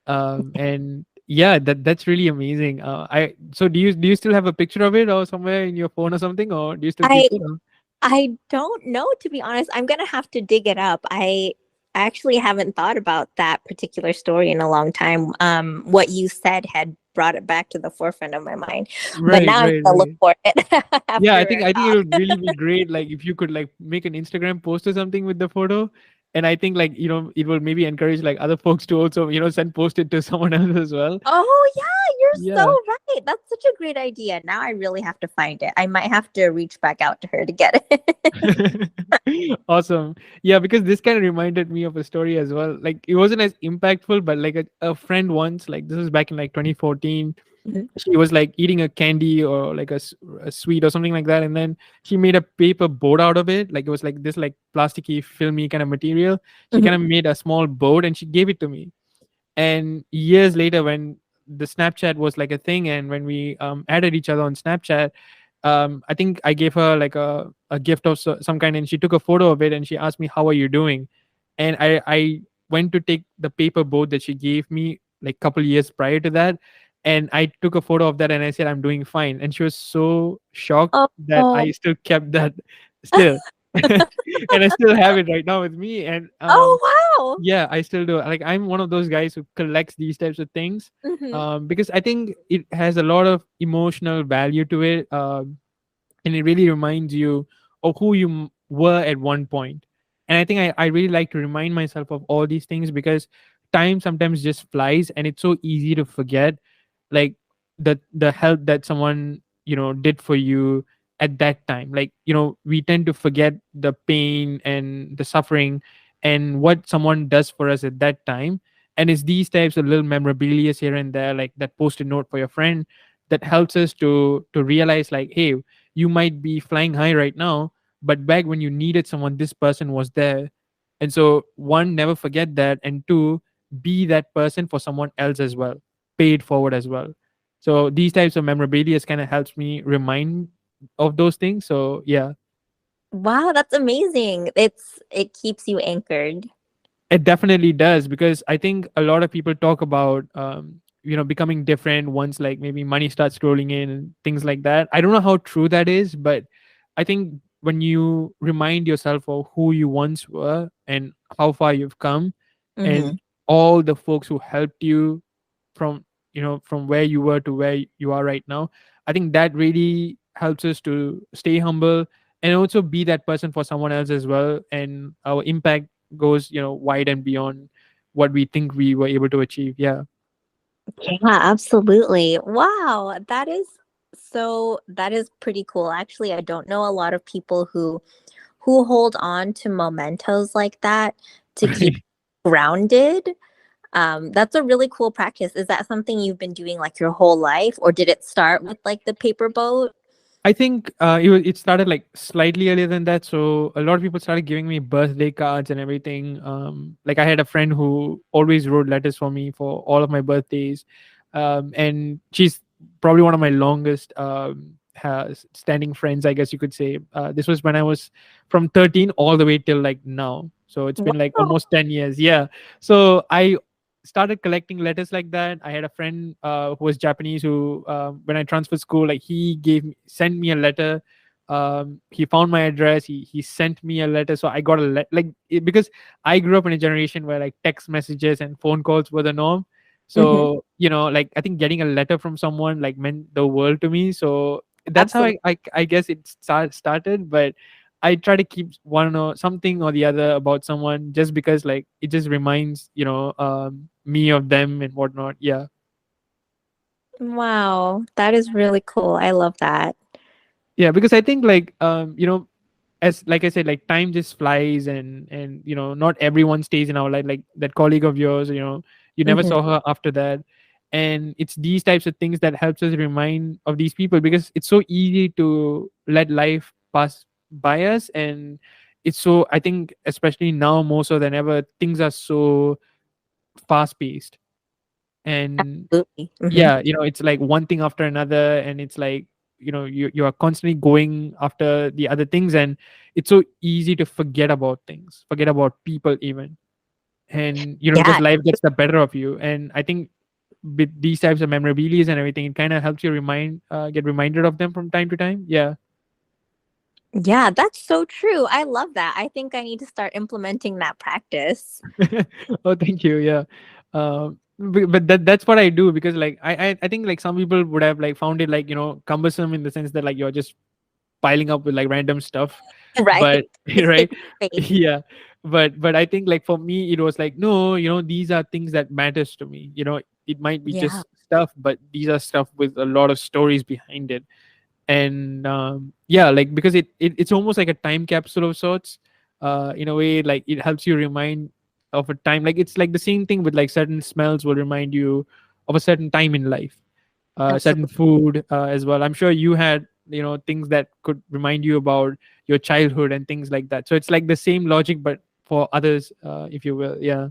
And yeah, that's really amazing. I so do you still have a picture of it or somewhere in your phone or something, or do you still keep I it? Or? I don't know, to be honest. I'm gonna have to dig it up. I actually haven't thought about that particular story in a long time. What you said had brought it back to the forefront of my mind, but Right, now I'm right, gonna look right. for it Yeah, I after think our I think it talk. would really be great, like if you could like make an Instagram post or something with the photo, and I think like it will maybe encourage like other folks to also send post it to someone else as well. Oh yeah, you're so Yeah. right. That's such a great idea. Now I really have to find it. I might have to reach back out to her to get it. Awesome. Yeah, because this kind of reminded me of a story as well. Like it wasn't as impactful, but like a friend once, like this was back in like 2014. Mhm, She was like eating a candy or like a sweet or something like that, and then she made a paper boat out of it. Like it was like this like plasticky, filmy kind of material. She kind mhm, of made a small boat and she gave it to me. And years later, when the Snapchat was like a thing, and when we added each other on Snapchat, I think I gave her like a gift of some kind, and she took a photo of it and she asked me, "How are you doing?" And I went to take the paper boat that she gave me like couple years prior to that, and I took a photo of that and I said, "I'm doing fine," and she was so shocked oh, that oh, I still kept that still. And I still have it right now with me. And oh wow. yeah, I still do. Like I'm one of those guys who collects these types of things, Hmm. because I think it has a lot of emotional value to it, and it really reminds you of who you were at one point. And I think I really like to remind myself of all these things because time sometimes just flies, and it's so easy to forget like the help that someone did for you at that time. Like we tend to forget the pain and the suffering and what someone does for us at that time. And it's these types of little memorabilia here and there, like that post-it note for your friend, that helps us to realize like, hey, you might be flying high right now, but back when you needed someone, this person was there. And so, one, never forget that, and two, be that person for someone else as well, pay it forward as well. So these types of memorabilia kind of helps me remind of those things. So yeah, Wow, that's amazing. It keeps you anchored. it definitely does, because I think a lot of people talk about becoming different once like maybe money starts rolling in and things like that. I don't know how true that is, but I think when you remind yourself of who you once were and how far you've come, Mm-hmm. and all the folks who helped you from from where you were to where you are right now, I think that really helps us to stay humble and also be that person for someone else as well, and our impact goes wide and beyond what we think we were able to achieve. Yeah. Yeah, absolutely. Wow, that is pretty cool. Actually, I don't know a lot of people who hold on to mementos like that to keep Right. grounded. That's a really cool practice. Is that something you've been doing like your whole life, or did it start with like the paper boat? I think it started like slightly earlier than that. So a lot of people started giving me birthday cards and everything. Like I had a friend who always wrote letters for me for all of my birthdays, and she's probably one of my longest standing friends, I guess you could say. This was when I was from 13 all the way till like now. So it's been like Wow. almost 10 years. Yeah. So I started collecting letters like that. I had a friend who was Japanese who, when I transferred school, like he sent me a letter. He found my address. He sent me a letter. So I got a because I grew up in a generation where like text messages and phone calls were the norm. Hmm. So like I think getting a letter from someone like meant the world to me. So that's how Absolutely. I guess it started. But I try to keep one or something or the other about someone just because like it just reminds me of them and whatnot. Yeah. Wow, that is really cool. I love that. Yeah, because I think like as like I said, like time just flies, and not everyone stays in our life. Like that colleague of yours, you never Hmm. saw her after that. And it's these types of things that helps us remind of these people, because it's so easy to let life pass by us. And it's so, I think especially now more so than ever, things are so fast paced. And Absolutely. Hmm. yeah, it's like one thing after another, and it's like you are constantly going after the other things, and it's so easy to forget about things, forget about people even. And because Yeah, life gets the better of you. And I think with these types of memorabilia and everything, it kind of helps you get reminded of them from time to time. Yeah. yeah, that's so true. I love that. I think I need to start implementing that practice. Oh, thank you. Yeah. But that's what I do, because like I think like some people would have like found it like cumbersome in the sense that like you're just piling up with like random stuff. Right. But It's right. paper. Yeah. But I think like for me it was like, no, these are things that matters to me. It might be Yeah, just stuff, but these are stuff with a lot of stories behind it. And yeah, like because it's almost like a time capsule of sorts. In a way, like it helps you remind of a time. Like it's like the same thing with like certain smells will remind you of a certain time in life. Certain absolutely. food as well. I'm sure you had things that could remind you about your childhood and things like that. So it's like the same logic, but for others, if you will. Yeah.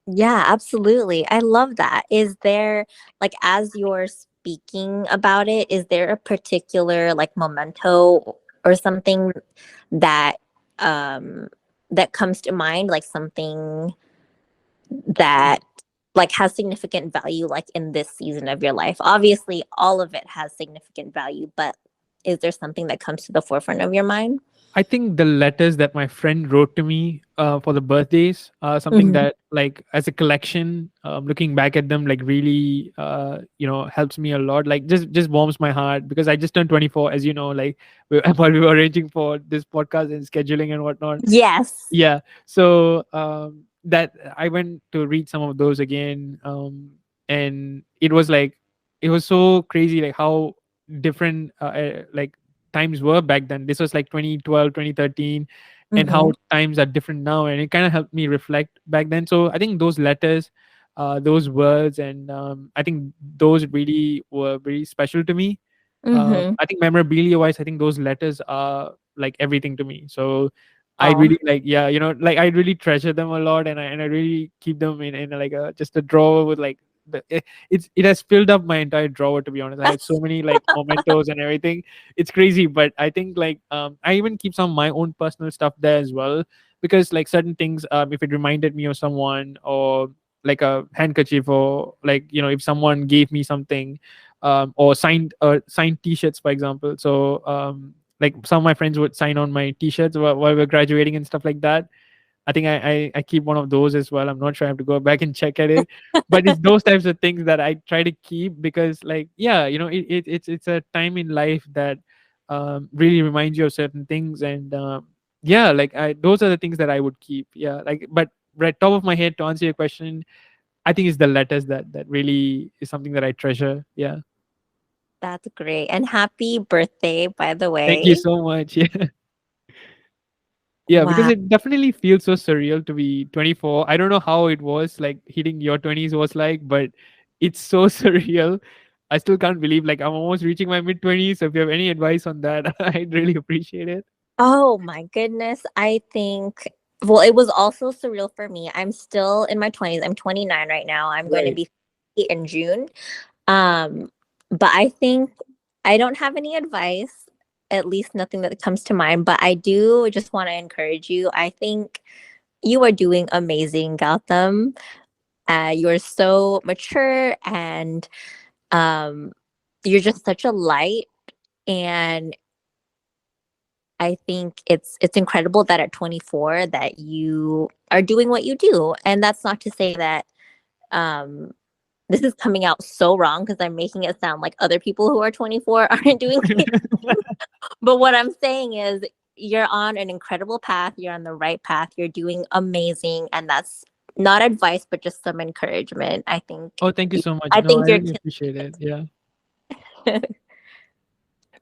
Yeah, absolutely. I love that. Is there, like, as you're speaking about it, is there a particular like memento or something that um that comes to mind, like something that like has significant value like in this season of your life? Obviously, all of it has significant value, but is there something that comes to the forefront of your mind? I think the letters that my friend wrote to me for the birthdays, something Hmm. that like as a collection, looking back at them, like really, helps me a lot. Like just warms my heart, because I just turned 24, as you know, like while we were arranging for this podcast and scheduling and whatnot. Yes. Yeah. So that I went to read some of those again, and it was like it was so crazy, like how different like times were back then. This was like 2012, 2013, and Hmm. how times are different now. And it kind of helped me reflect back then. So I think those letters, those words, and I think those really were very special to me. Mm-hmm. I think memorabilia wise, I think those letters are like everything to me. So I Oh, really like, yeah, like I really treasure them a lot, and I really keep them in like a just a drawer with like it has filled up my entire drawer, to be honest. I have so many like mementos and everything. It's crazy, but I think like I even keep some of my own personal stuff there as well, because like certain things, if it reminded me of someone, or like a handkerchief, or like if someone gave me something, or signed t-shirts, for example. So like some of my friends would sign on my t-shirts while we're graduating and stuff like that. I think I keep one of those as well. I'm not sure. I have to go back and check at it, but it's those types of things that I try to keep, because like, yeah, it's a time in life that really reminds you of certain things. And yeah, like those are the things that I would keep. Yeah, like, but right top of my head, to answer your question, I think it's the letters that really is something that I treasure. Yeah. that's great. And happy birthday, by the Thank you way. so much. Yeah. Yeah, because Wow. it definitely feels so surreal to be 24. I don't know how it was like hitting your 20s was like, but it's so surreal. I still can't believe like I'm almost reaching my mid 20s. So if you have any advice on that, I'd really appreciate it. Oh my goodness. I think, well, it was also surreal for me. I'm still in my 20s. I'm 29 right now. I'm going to Right. be 30 in June. Um, but I think I don't have any advice, at least nothing that comes to mind, but I do just want to encourage you. I think you are doing amazing, Gautam. You're so mature, and um, you're just such a light. And I think it's incredible that at 24 that you are doing what you do. And that's not to say that um this is coming out so wrong because I'm making it sound like other people who are 24 aren't doing it. But what I'm saying is you're on an incredible path, you're on the right path, you're doing amazing, and that's not advice but just some encouragement. Oh, thank you so much. I No, think I you're really appreciate it. Yeah. killing it.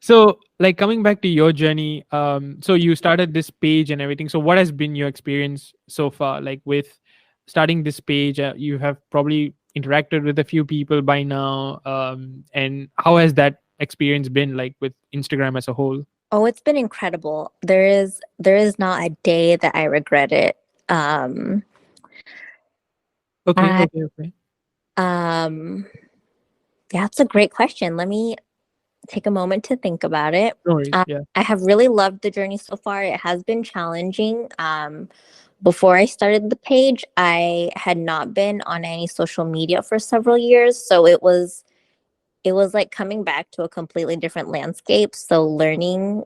So, like coming back to your journey, so you started this page and everything. So, what has been your experience so far? Like with starting this page, you have probably interacted with a few people by now, and how has that experience been like with Instagram as a whole? Oh, it's been incredible. There is not a day that I regret it. Um Okay, I okay, okay. um yeah, that's a great question. Let me take a moment to think about it. No worries. Yeah. I have really loved the journey so far. It has been challenging. Before I started the page, I had not been on any social media for several years, so it was like coming back to a completely different landscape. So learning,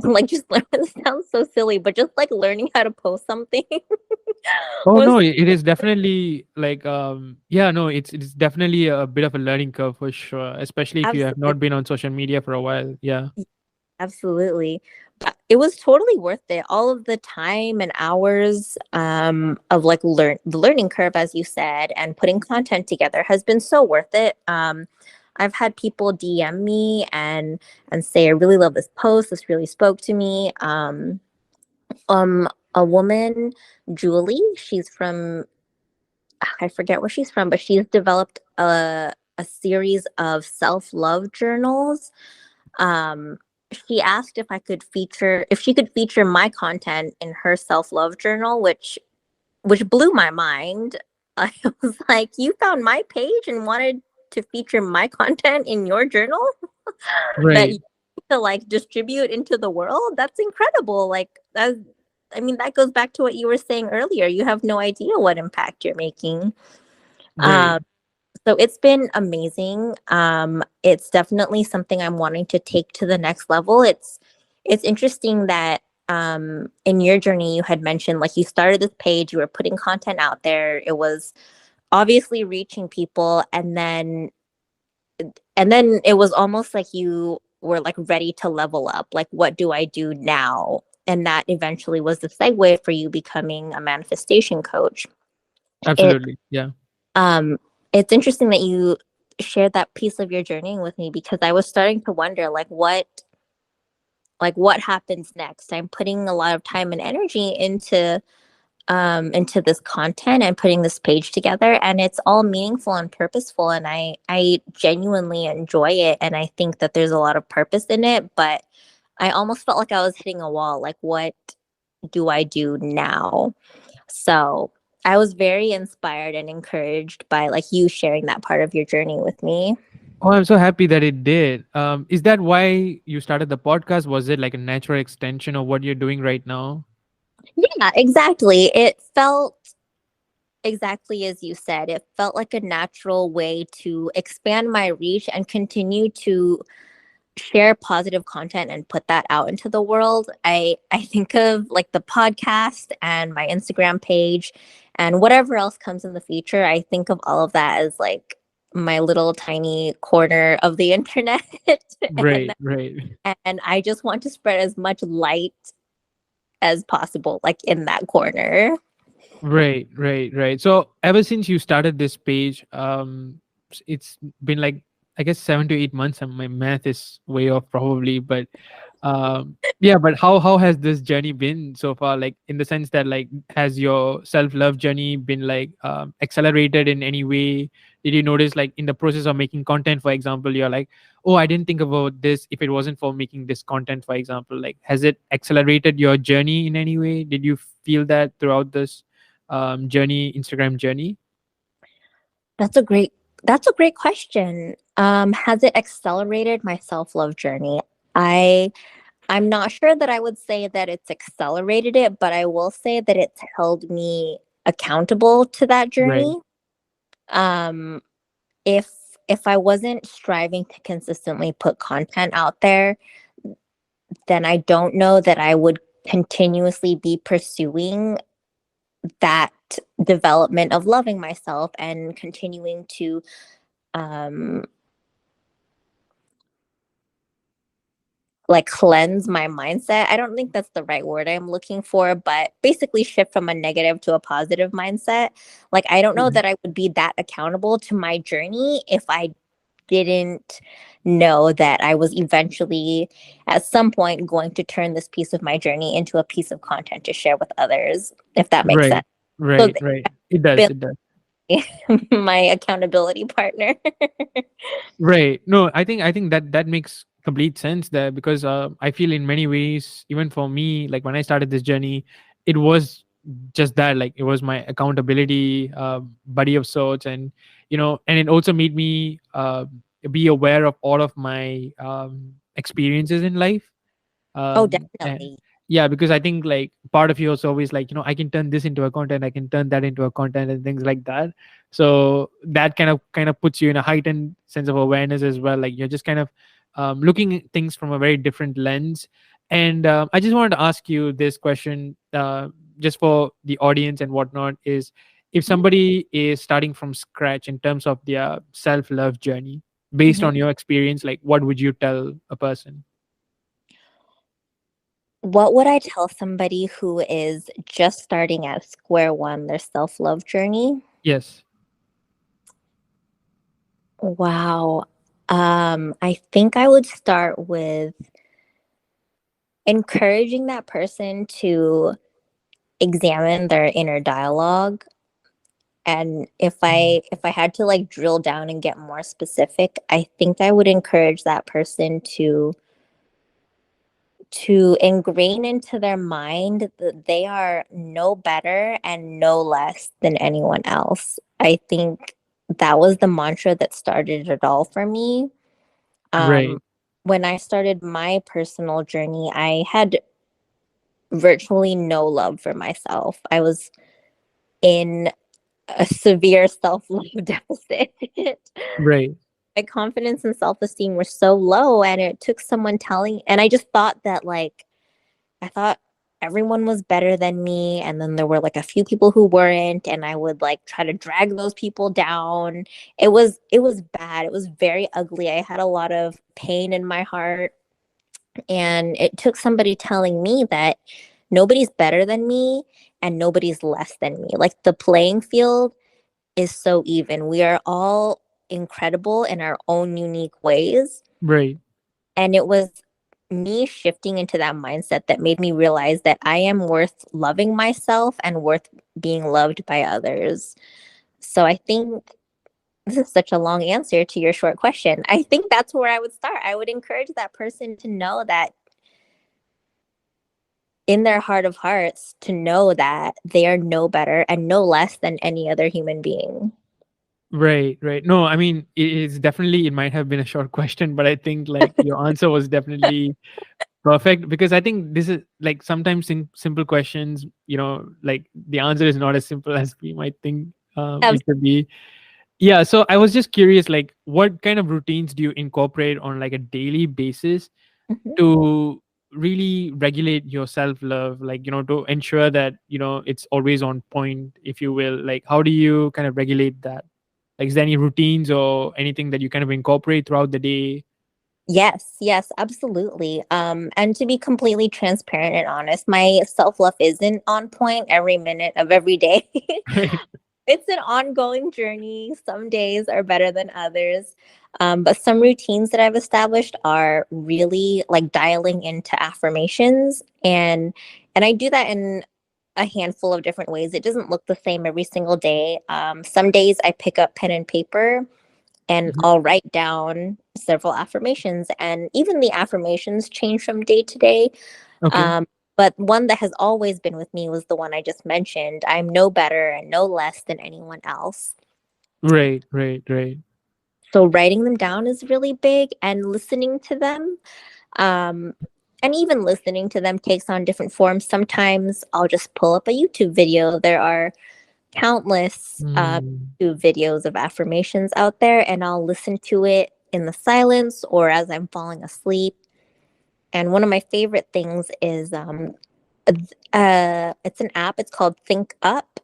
like just learn, this sounds so silly, but just like learning how to post something Oh no, was it is definitely like yeah, no, it's definitely a bit of a learning curve for sure, especially if you have absolutely. not been on social media for a while. Yeah. Absolutely. But it was totally worth it. All of the time and hours of like the learning curve, as you said, and putting content together has been so worth it. I've had people DM me and say, I really love this post. This really spoke to me. A woman, Julie, she's from I forget where she's from, but she's developed a series of self-love journals. um she asked if she could feature my content in her self-love journal, which blew my mind. I was like, you found my page and wanted to feature my content in your journal that Right. you to like distribute into the world. That's incredible. Like that's I mean, that goes back to what you were saying earlier. You have no idea what impact you're making. Right. um so it's been amazing. It's definitely something I'm wanting to take to the next level. It's interesting that in your journey you had mentioned like you started this page, you were putting content out there. It was obviously reaching people, and then it was almost like you were like ready to level up. Like, what do I do now? And that eventually was the segue for you becoming a manifestation coach. It Absolutely. Yeah. um it's interesting that you shared that piece of your journey with me because I was starting to wonder like what happens next. I'm putting a lot of time and energy into into this content and putting this page together, and it's all meaningful and purposeful, and I genuinely enjoy it, and I think that there's a lot of purpose in it, but I almost felt like I was hitting a wall. Like, what do I do now? So I was very inspired and encouraged by like you sharing that part of your journey with me. Oh, I'm so happy that it did. Is that why you started the podcast? Was it like a natural extension of what you're doing right now? Yeah, exactly. It felt exactly as you said. It felt like a natural way to expand my reach and continue to share positive content and put that out into the world. I think of like the podcast and my Instagram page and whatever else comes in the future. I think of all of that as like my little tiny corner of the internet. and Right, right. and I just want to spread as much light as possible like in that corner. Right, right, right. So ever since you started this page, it's been like, I guess, 7 to 8 months, and my math is way off probably, but yeah. But how has this journey been so far? Like, in the sense that, like, has your self love journey been like accelerated in any way? Did you notice, like, in the process of making content, for example, you're like, oh, I didn't think about this if it wasn't for making this content, for example. Like, has it accelerated your journey in any way? Did you feel that throughout this journey, Instagram journey? That's a great that's a great question. Has it accelerated my self-love journey? I I'm not sure that I would say that it's accelerated it, but I will say that it's held me accountable to that Right, journey. Um, if if I wasn't striving to consistently put content out there, then I don't know that I would continuously be pursuing that development of loving myself and continuing to um like cleanse my mindset. I don't think that's the right word I'm looking for, but basically shift from a negative to a positive mindset. Like, I don't know mhm, that I would be that accountable to my journey if I didn't know that I was eventually at some point going to turn this piece of my journey into a piece of content to share with others, if that makes right, sense. So right, it's right. It does. been It does. my accountability partner. Right. No, I think that makes complete sense there, because I feel in many ways, even for me, like when I started this journey, it was just that, like it was my accountability buddy of sorts, and and it also made me be aware of all of my experiences in life. Oh, And definitely. yeah, because I think like part of you is always like, I can turn this into a content, I can turn that into a content, and things like that. So that kind of puts you in a heightened sense of awareness as well, like you're just kind of looking at things from a very different lens. And I just wanted to ask you this question, just for the audience and whatnot, is if somebody is starting from scratch in terms of their self-love journey, based Mhm. on your experience, like what would you tell a person? What would I tell somebody who is just starting at square one, their self love journey? Yes. Wow. I think I would start with encouraging that person to examine their inner dialogue. And if I had to like drill down and get more specific, I think I would encourage that person to ingrain into their mind that they are no better and no less than anyone else. I think that was the mantra that started it all for me. Um, Right. when I started my personal journey, I had virtually no love for myself. I was in a severe self love deficit. Right. My confidence and self esteem were so low, and it took someone telling, and I just thought that like I thought everyone was better than me, and then there were like a few people who weren't, and I would like try to drag those people down. It was bad. It was very ugly. I had a lot of pain in my heart, and it took somebody telling me that nobody's better than me and nobody's less than me. Like, the playing field is so even. We are all incredible in our own unique ways. Right. And it was me shifting into that mindset that made me realize that I am worth loving myself and worth being loved by others. So I think this is such a long answer to your short question. I think that's where I would start. I would encourage that person to know that in their heart of hearts, to know that they are no better and no less than any other human being. Right, right. No, I mean, it's definitely, it might have been a short question, but I think like your answer was definitely perfect, because I think this is like sometimes in simple questions, like the answer is not as simple as we might think it could be. Yeah. So I was just curious, like, what kind of routines do you incorporate on like a daily basis Mhm. to really regulate your self love, like, to ensure that, it's always on point, if you will? Like, how do you kind of regulate that? Like, is there any routines or anything that you kind of incorporate throughout the day? Yes, yes, absolutely. And to be completely transparent and honest, my self-love isn't on point every minute of every day. Right. It's an ongoing journey. Some days are better than others. But some routines that I've established are really like dialing into affirmations, and I do that in a handful of different ways. It doesn't look the same every single day. Some days I pick up pen and paper and Mhm. I'll write down several affirmations, and even the affirmations change from day to day. Okay. Um, but one that has always been with me was the one I just mentioned. I'm no better and no less than anyone else. Right, right, right. So writing them down is really big, and listening to them. Um, and even listening to them takes on different forms. Sometimes I'll just pull up a YouTube video. There are countless Mm. YouTube videos of affirmations out there, and I'll listen to it in the silence or as I'm falling asleep. And one of my favorite things is it's an app. It's called Think Up,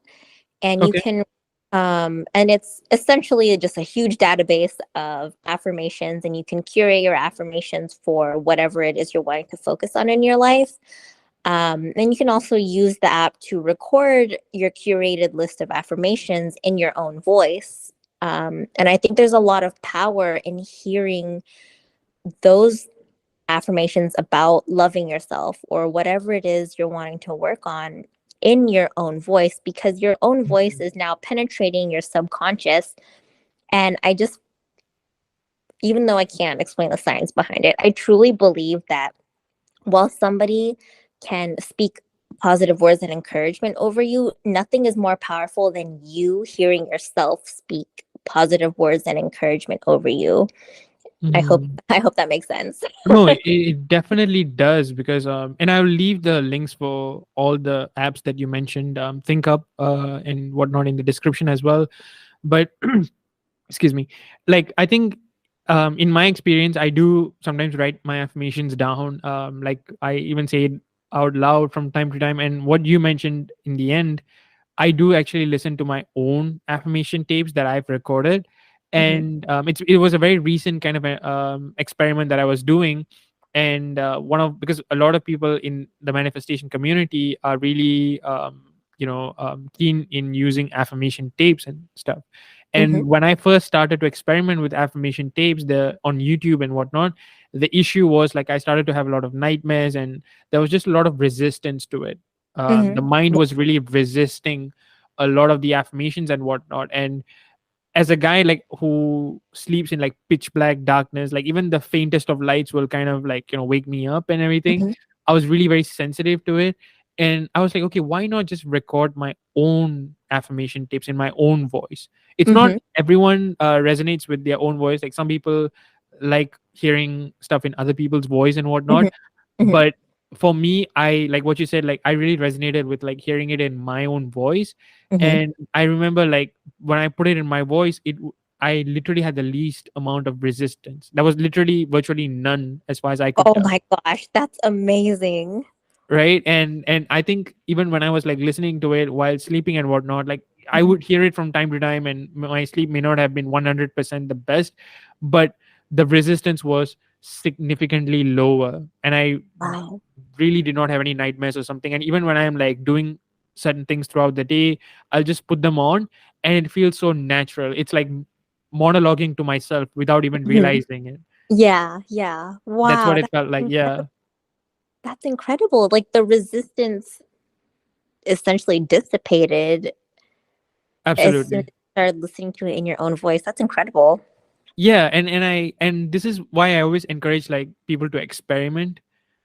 and you Okay. can and it's essentially just a huge database of affirmations, and you can curate your affirmations for whatever it is you're wanting to focus on in your life. And you can also use the app to record your curated list of affirmations in your own voice. And I think there's a lot of power in hearing those affirmations about loving yourself or whatever it is you're wanting to work on in your own voice, because your own voice Mhm. is now penetrating your subconscious. And I just, even though I can't explain the science behind it, I truly believe that while somebody can speak positive words and encouragement over you, nothing is more powerful than you hearing yourself speak positive words and encouragement over you. I hope Mhm. I hope that makes sense. No, it definitely does, because and I'll leave the links for all the apps that you mentioned, Think Up and whatnot, in the description as well. But excuse me, like, I think in my experience, I do sometimes write my affirmations down. Like, I even say it out loud from time to time. And what you mentioned in the end, I do actually listen to my own affirmation tapes that I've recorded, Mhm, and it was a very recent kind of a, experiment that I was doing, and one of because a lot of people in the manifestation community are really keen in using affirmation tapes and stuff. mhm, And when I first started to experiment with affirmation tapes, the on YouTube and whatnot, the issue was like I started to have a lot of nightmares, and there was just a lot of resistance to it. The mhm. mind was really resisting a lot of the affirmations and whatnot. And as a guy like who sleeps in like pitch black darkness, like even the faintest of lights will kind of like wake me up and everything. Mhm, I was really very sensitive to it, and I was like, okay, why not just record my own affirmation tips in my own voice? It's not mhm, everyone resonates with their own voice. Like, some people like hearing stuff in other people's voice and whatnot, mhm, mhm, but for me, I like what you said, like I really resonated with like hearing it in my own voice. mhm. And I remember, like, when I put it in my voice, I literally had the least amount of resistance. There was literally virtually none, as far as I could Oh tell. my gosh, that's amazing. Right. And I think even when I was like listening to it while sleeping and whatnot, like I Mhm, would hear it from time to time, and my sleep may not have been 100% the best, but the resistance was significantly lower, and I wow. really did not have any nightmares or something. And even when I'm like doing certain things throughout the day, I'll just put them on, and it feels so natural. It's like monologuing to myself without even Mhm. realizing it. Yeah, yeah. That's what Wow, it felt like. that's Yeah. That's incredible. Like the resistance essentially dissipated as soon as Absolutely. you started listening to it in your own voice. That's incredible. Yeah, and this is why I always encourage like people to experiment,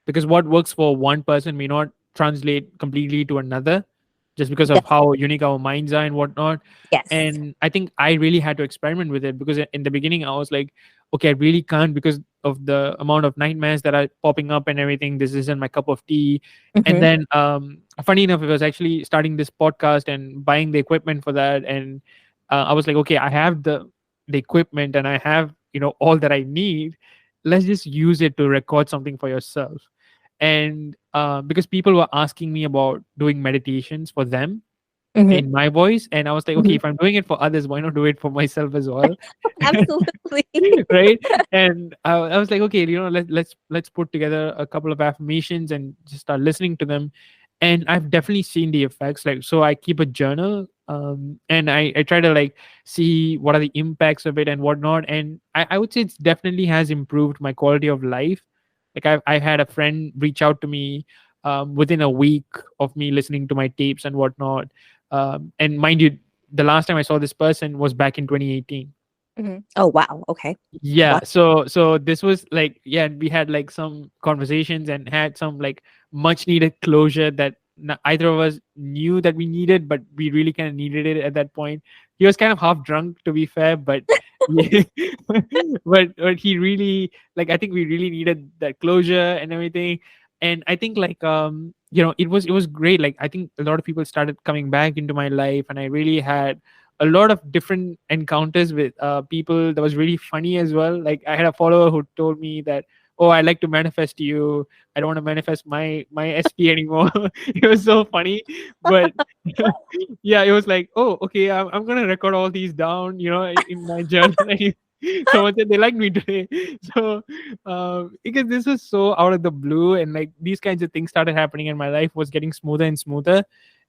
because what works for one person may not translate completely to another, just because The- of how unique our minds are and whatnot. yes. And I think I really had to experiment with it, because in the beginning I was like, okay, I really can't, because of the amount of nightmares that are popping up and everything. This isn't my cup of tea. And Hmm. then funny enough, it was actually starting this podcast and buying the equipment for that. And I was like, okay, I have the equipment and I have, all that I need. Let's just use it to record something for yourself. And because people were asking me about doing meditations for them Hmm. in my voice, and I was like, okay, Hmm. if I'm doing it for others, why not do it for myself as well? Absolutely. Right. And I was like, okay, let's put together a couple of affirmations and just start listening to them. And I've definitely seen the effects. Like, so I keep a journal, and I try to like see what are the impacts of it and whatnot. And I would say it's definitely has improved my quality of life. Like, I had a friend reach out to me within a week of me listening to my tapes and whatnot. And mind you, the last time I saw this person was back in 2018. Hmm. Oh, wow. Okay. Yeah, What? so this was like, yeah, we had like some conversations and had some like much needed closure that either of us knew that we needed, but we really kind of needed it at that point. He was kind of half drunk, to be fair, but yeah, but he really, like, I think we really needed that closure and everything. And I think like it was great. Like, I think a lot of people started coming back into my life, and I really had a lot of different encounters with people that was really funny as well. Like, I had a follower who told me that, oh, I like to manifest you. I don't want to manifest my SP anymore. It was so funny. But yeah, it was like, oh, okay, I'm gonna record all these down, in my journal. Someone said they like me today. So because this was so out of the blue, and like these kinds of things started happening, and my life was getting smoother and smoother,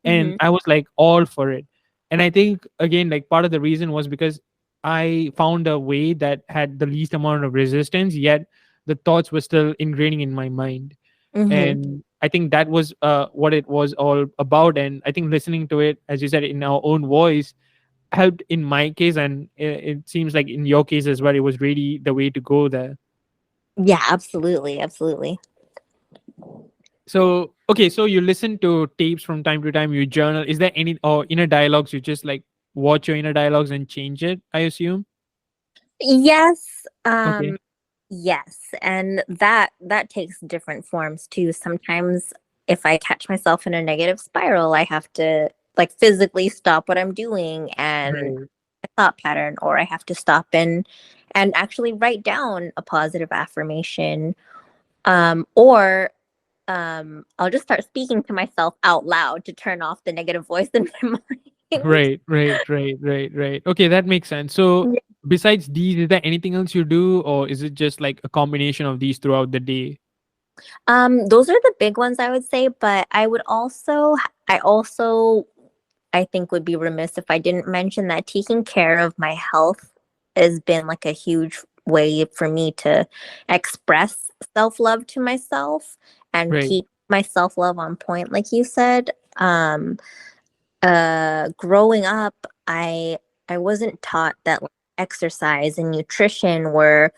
and Hmm. I was like all for it. And I think, again, like, part of the reason was because I found a way that had the least amount of resistance, yet the thoughts were still ingraining in my mind. Hmm. And I think that was what it was all about. And I think listening to it, as you said, in our own voice helped in my case, and it seems like in your case as well, it was really the way to go there. Yeah, absolutely. Absolutely. So okay, so you listen to tapes from time to time, you journal. Is there any, or inner dialogues, you just like watch your inner dialogues and change it, I assume? Yes. Okay. Yes, and that takes different forms too. Sometimes if I catch myself in a negative spiral, I have to like physically stop what I'm doing and Right. a thought pattern, or I have to stop and actually write down a positive affirmation. Or I'll just start speaking to myself out loud to turn off the negative voice in my mind. Right. Okay, that makes sense. So besides these, is there anything else you do, or is it just like a combination of these throughout the day? Those are the big ones I would say, but I also I think would be remiss if I didn't mention that taking care of my health has been like a huge way for me to express self-love to myself and Right. keep my self-love on point, like you said. Growing up, I wasn't taught that like, exercise and nutrition were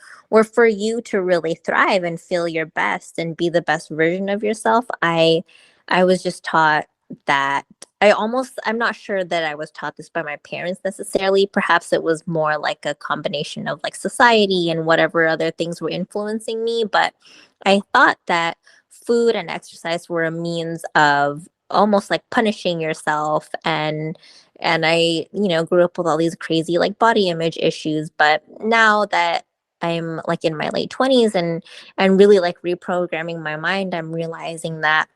for you to really thrive and feel your best and be the best version of yourself. I was just taught that I'm not sure that I was taught this by my parents necessarily. Perhaps it was more like a combination of like society and whatever other things were influencing me, but I thought that food and exercise were a means of almost like punishing yourself, and I grew up with all these crazy like body image issues. But now that I'm like in my late 20s and really like reprogramming my mind, I'm realizing that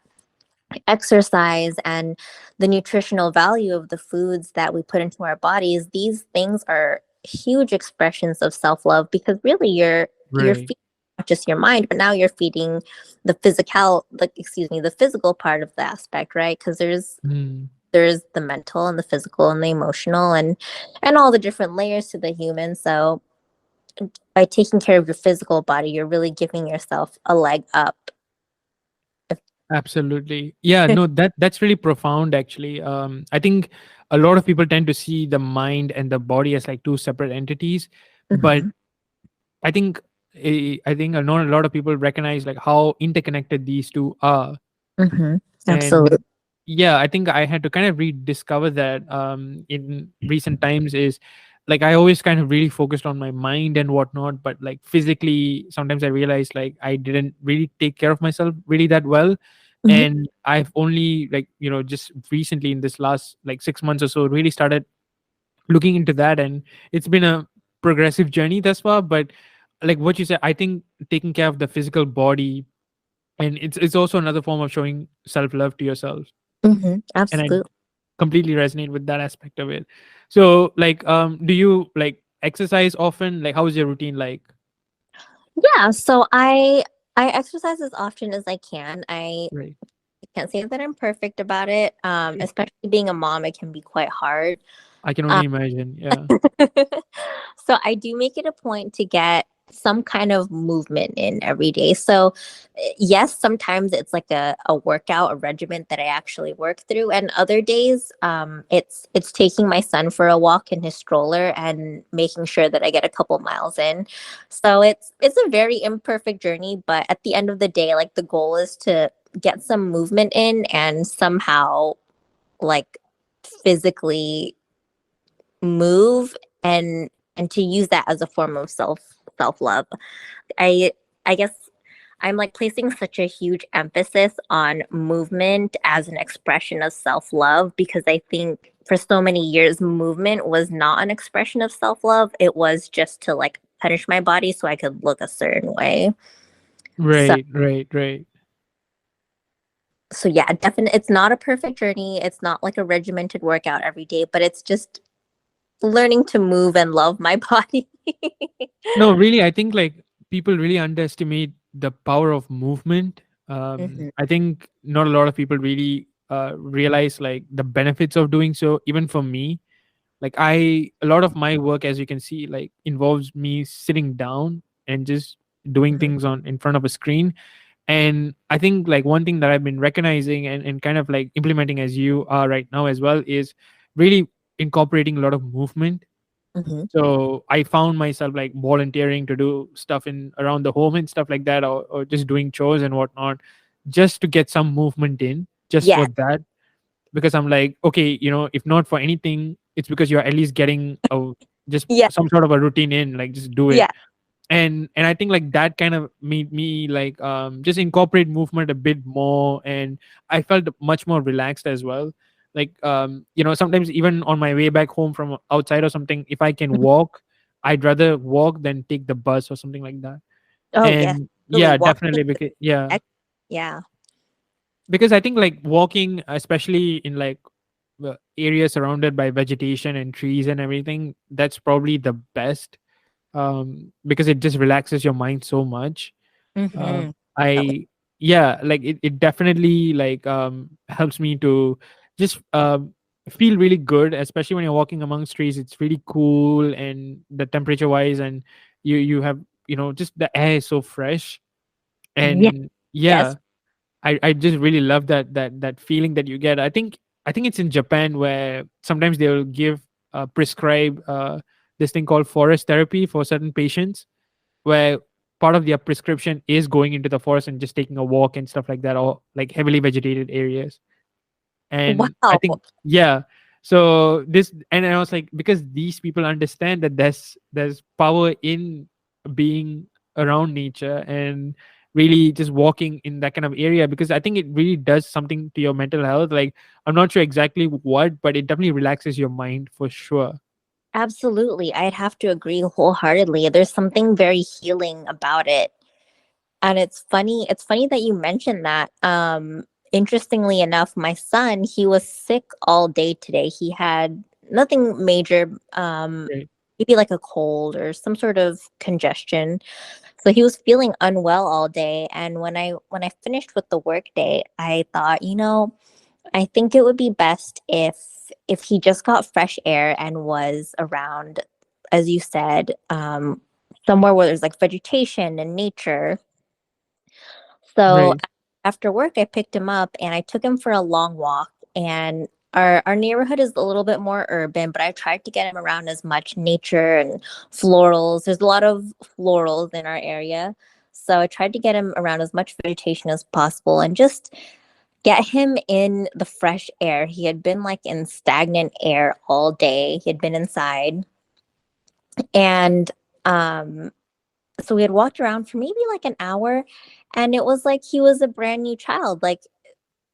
exercise and the nutritional value of the foods that we put into our bodies, these things are huge expressions of self-love, because really you're Right. feeding not just your mind, but now you're feeding the physical, like, excuse me, the physical part of the aspect, right? Because Mm. there's the mental and the physical and the emotional and all the different layers to the human. So by taking care of your physical body, you're really giving yourself a leg up, if Absolutely. Yeah, no, that's really profound actually. I think a lot of people tend to see the mind and the body as like two separate entities, but Hmm. I think I think a lot of people recognize like how interconnected these two are. Hmm. And Absolutely. yeah, I think I had to kind of rediscover that in recent times. Is like I always kind of really focused on my mind and whatnot, but like physically sometimes I realized like I didn't really take care of myself really that well. Hmm. And I've only like just recently in this last like 6 months or so really started looking into that, and it's been a progressive journey thus far. But like what you said, I think taking care of the physical body, and it's also another form of showing self-love to yourself. Hmm. And I Absolutely. completely resonate with that aspect of it. So like do you like exercise often? Like how is your routine like? Yeah. So I exercise as often as I can. I Right. can't say that I'm perfect about it. Especially being a mom, it can be quite hard. I can Um, only imagine. Yeah. so I do make it a point to get some kind of movement in every day. So yes, sometimes it's like a workout, a regimen that I actually work through. And other days, it's taking my son for a walk in his stroller and making sure that I get a couple miles in. So it's a very imperfect journey, but at the end of the day, like the goal is to get some movement in and somehow like physically move and to use that as a form of self love. I guess I'm like placing such a huge emphasis on movement as an expression of self love because I think for so many years movement was not an expression of self love. It was just to like punish my body so I could look a certain way. So Right, right, right. so yeah, definitely it's not a perfect journey. It's not like a regimented workout every day, but it's just learning to move and love my body. No, really, I think like people really underestimate the power of movement. Mhm, I think not a lot of people really realize like the benefits of doing so. Even for me, like a lot of my work, as you can see, like involves me sitting down and just doing mhm, things on in front of a screen. And I think like one thing that I've been recognizing and kind of like implementing as you are right now as well is really incorporating a lot of movement. mhm. So I found myself like volunteering to do stuff in around the home and stuff like that, or just doing chores and whatnot, just to get some movement in, just for Yes. that. Because I'm like, okay, if not for anything, it's because you're at least getting a just Yeah. some sort of a routine in, like just do it. Yeah. And I think like that kind of made me like just incorporate movement a bit more, and I felt much more relaxed as well. Like sometimes even on my way back home from outside or something, if I can Mhm. walk, I'd rather walk than take the bus or something like that. Oh, yes. And Really yeah, walking. definitely, because yeah, Yeah. because I think like walking, especially in like areas surrounded by vegetation and trees and everything, that's probably the best, because it just relaxes your mind so much. Mm-hmm. I Yeah, like it definitely like helps me to just feel really good, especially when you're walking amongst trees. It's really cool, and the temperature wise, and you have just the air is so fresh. Yeah. And Yes. yeah, I just really love that feeling that you get. I think it's in Japan where sometimes they'll give prescribe this thing called forest therapy for certain patients, where part of their prescription is going into the forest and just taking a walk and stuff like that, or like heavily vegetated areas. And I Wow. think yeah, so this, and I was like, because these people understand that there's power in being around nature and really just walking in that kind of area, because I think it really does something to your mental health. Like I'm not sure exactly what, but it definitely relaxes your mind for sure. Absolutely. I'd have to agree wholeheartedly. There's something very healing about it. And it's funny that you mentioned that. Interestingly enough, my son, he was sick all day today. He had nothing major, Right. maybe like a cold or some sort of congestion. So he was feeling unwell all day. And when I finished with the work day, I thought, I think it would be best if he just got fresh air and was around, as you said, somewhere where there's like vegetation and nature. So Right. after work, I picked him up and I took him for a long walk. And our neighborhood is a little bit more urban, but I tried to get him around as much nature and florals. There's a lot of florals in our area. So I tried to get him around as much vegetation as possible and just get him in the fresh air. He had been like in stagnant air all day. He had been inside. And so we had walked around for maybe like an hour, and it was like he was a brand new child. Like,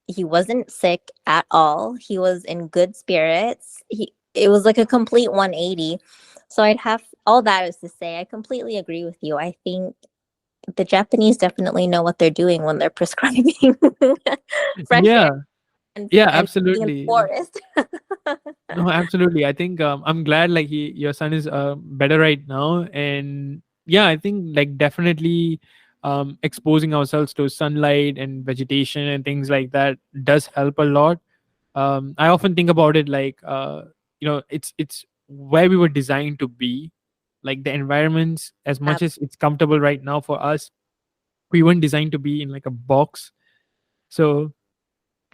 he wasn't sick at all. He was in good spirits. It was like a complete 180. So I'd have all that is to say, I completely agree with you. I think the Japanese definitely know what they're doing when they're prescribing fresh air Yeah, yeah, and being in the absolutely. forest. No, absolutely. I think I'm glad like your son is better right now, and yeah, I think like definitely exposing ourselves to sunlight and vegetation and things like that does help a lot. I often think about it like it's where we were designed to be, like the environments. As much as it's comfortable right now for us, we weren't designed to be in like a box. So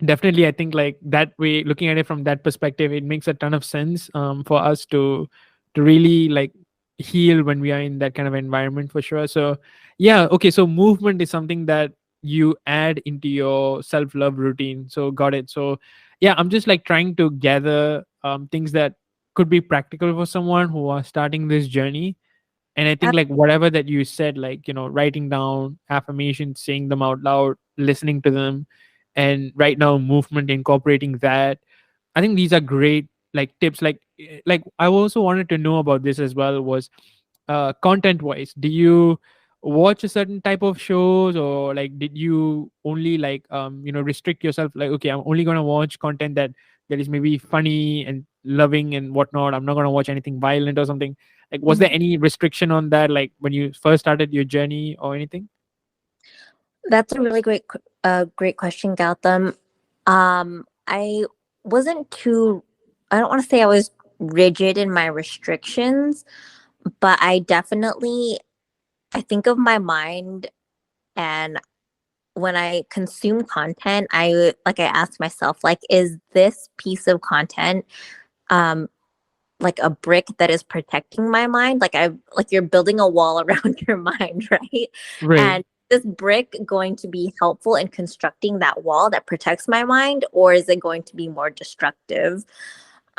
definitely I think like that way, looking at it from that perspective, it makes a ton of sense for us to really like heal when we are in that kind of environment for sure. So yeah, okay, so movement is something that you add into your self-love routine. So got it. So yeah, I'm just like trying to gather things that could be practical for someone who are starting this journey. And I think like whatever that you said, like, writing down affirmations, saying them out loud, listening to them, and right now movement, incorporating that. I think these are great like tips. Like I also wanted to know about this as well, was content wise, do you watch a certain type of shows, or like did you only like restrict yourself, like, okay, I'm only going to watch content that is maybe funny and loving and whatnot, I'm not going to watch anything violent or something? Like, was there Mhm. any restriction on that, like when you first started your journey or anything? That's a really great question, Gautam. I wasn't too. I don't want to say I was rigid in my restrictions, but I definitely I think of my mind, and when I consume content, I ask myself, like, is this piece of content um like a brick that is protecting my mind? Like you're building a wall around your mind, right? Right. And is this brick going to be helpful in constructing that wall that protects my mind, or is it going to be more destructive?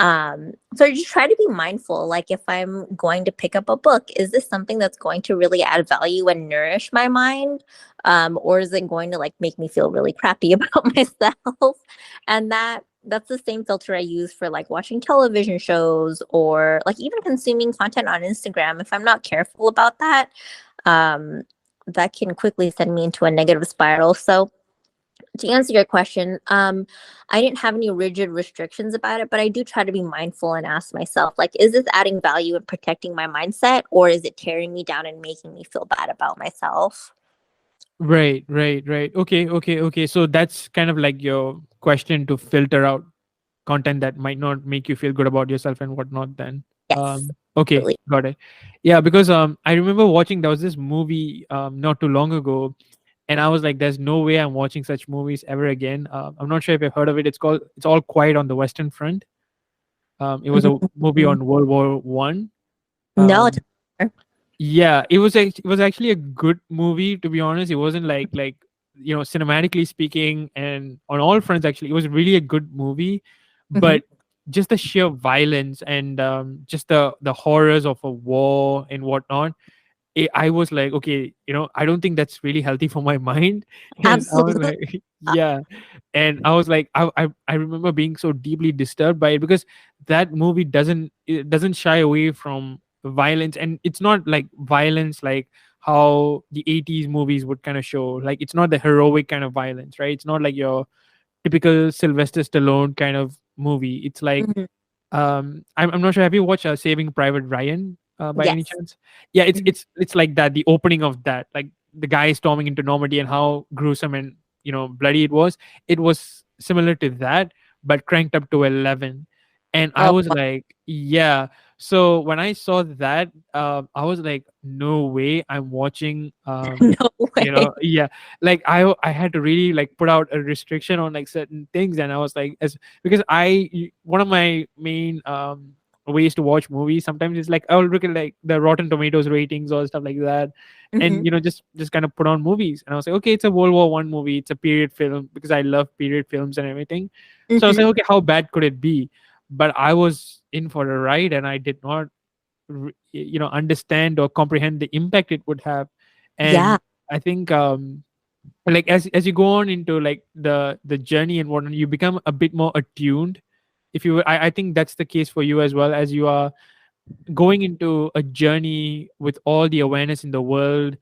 So I just try to be mindful. Like, if I'm going to pick up a book, is this something that's going to really add value and nourish my mind? Or is it going to like make me feel really crappy about myself? And that's the same filter I use for like watching television shows or like even consuming content on Instagram. If I'm not careful about that, um, that can quickly send me into a negative spiral. So to answer your question, I didn't have any rigid restrictions about it, but I do try to be mindful and ask myself, like, is this adding value and protecting my mindset, or is it tearing me down and making me feel bad about myself? Right, right, right. Okay, okay, okay. So that's kind of like your question to filter out content that might not make you feel good about yourself and whatnot then. Yes, Okay, absolutely. got it. Yeah, because I remember watching, there was this movie not too long ago, and I was like, there's no way I'm watching such movies ever again. I'm not sure if you've heard of it. It's All Quiet on the Western Front. It was a movie Mhm. on World War I. No, um yeah, it was actually a good movie, to be honest. It wasn't like cinematically speaking and on all fronts, actually it was really a good movie. Mhm. But just the sheer violence and just the horrors of a war and whatnot, I was like, okay, I don't think that's really healthy for my mind. And I was Absolutely. like, yeah. And I was like, I remember being so deeply disturbed by it, because that movie doesn't shy away from violence, and it's not like violence like how the 80s movies would kind of show. Like, it's not the heroic kind of violence, right? It's not like your typical Sylvester Stallone kind of movie. It's like, Mhm. I'm not sure, have you watched Saving Private Ryan by any Yes. chance? Yeah, it's Mhm. it's it's like that, the opening of that, like the guy storming into Normandy, and how gruesome and bloody it was similar to that, but cranked up to 11. And I Oh, was like, yeah. So when I saw that, I was like, no way, I'm watching. No way. Yeah, like I had to really like put out a restriction on like certain things, and I was like, as because one of my main ways to watch movies sometimes is like I'll look at like the Rotten Tomatoes ratings or stuff like that, Hmm. and just kind of put on movies, and I was like, okay, it's a World War I movie, it's a period film because I love period films and everything. So I was Hmm. like, okay, how bad could it be? But I was in for a ride, and I did not understand or comprehend the impact it would have. Yeah. And I think like as you go on into like the journey and whatnot, you become a bit more attuned. If you I think that's the case for you as well, as you are going into a journey with all the awareness in the world.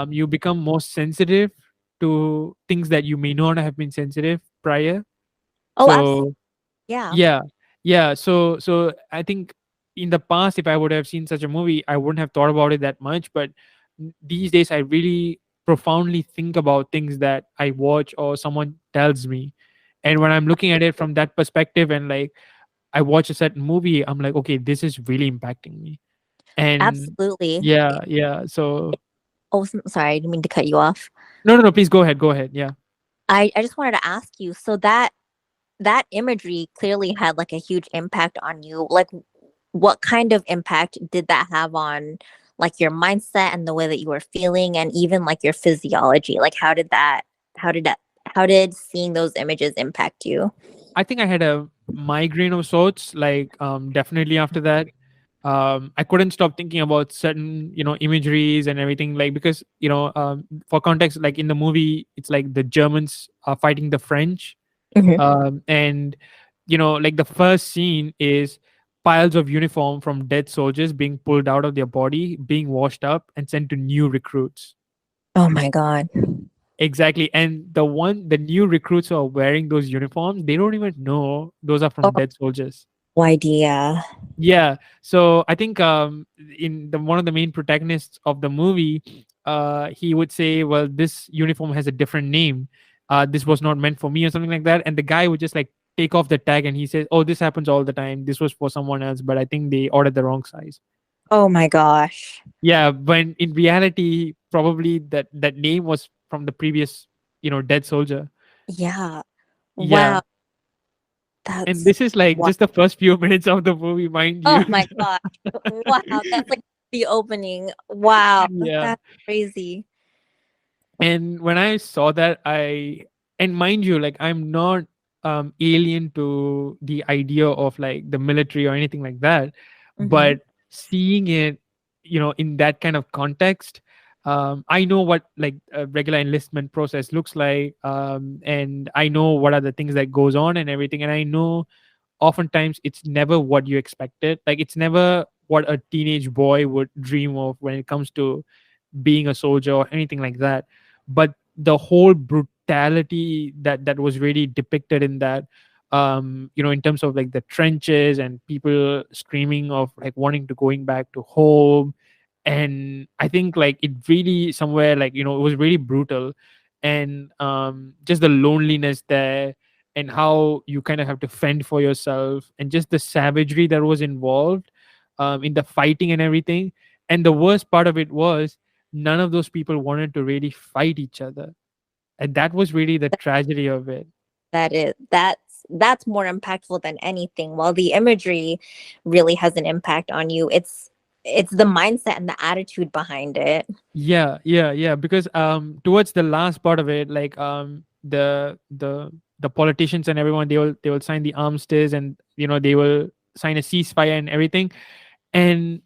You become more sensitive to things that you may not have been sensitive prior. Oh, absolutely. So Yeah. yeah, yeah. So I think in the past, if I would have seen such a movie, I wouldn't have thought about it that much. But these days, I really profoundly think about things that I watch or someone tells me. And when I'm looking at it from that perspective, and like I watch a certain movie, I'm like, okay, this is really impacting me. And Absolutely. yeah, yeah. So Oh, sorry, I didn't mean to cut you off. no, no, no. Please go ahead. Go ahead. Yeah. I just wanted to ask you, so that imagery clearly had like a huge impact on you. Like, what kind of impact did that have on like your mindset and the way that you were feeling, and even like your physiology? Like, how did that, how did seeing those images impact you? I think I had a migraine of sorts. Like, definitely after that, I couldn't stop thinking about certain, imageries and everything. Like, because for context, like in the movie, it's like the Germans are fighting the French, Hmm. and like the first scene is piles of uniform from dead soldiers being pulled out of their body, being washed up, and sent to new recruits. Oh my God. Exactly. And the new recruits who are wearing those uniforms, they don't even know those are from Oh, dead soldiers. no idea. Yeah. So I think in the one of the main protagonists of the movie, he would say, well, this uniform has a different name. This was not meant for me or something like that. And the guy would just like take off the tag, and he says, oh, this happens all the time. This was for someone else, but I think they ordered the wrong size. Oh my gosh. Yeah, when in reality, probably that name was from the previous, dead soldier. Yeah. Yeah. Wow. And That's this is like wow. just the first few minutes of the movie, mind Oh you. my gosh. Wow. That's like the opening. Wow. Yeah. That's crazy. And when I saw that, and mind you, like I'm not alien to the idea of like the military or anything like that, Hmm. but seeing it, in that kind of context, I know what like a regular enlistment process looks like, and I know what are the things that goes on and everything, and I know oftentimes it's never what you expected. Like it's never what a teenage boy would dream of when it comes to being a soldier or anything like that. But the whole brutality that was really depicted in that, in terms of like the trenches and people screaming of like wanting to going back to home. And I think like it really somewhere like it was really brutal. And just the loneliness there, and how you kind of have to fend for yourself, and just the savagery that was involved in the fighting and everything. And the worst part of it was none of those people wanted to really fight each other, and that was really the tragedy of it. That's more impactful than anything. While the imagery really has an impact on you, it's the mindset and the attitude behind it. Yeah, yeah, yeah. Because towards the last part of it, like the politicians and everyone, they will sign the armistice, and they will sign a ceasefire and everything. And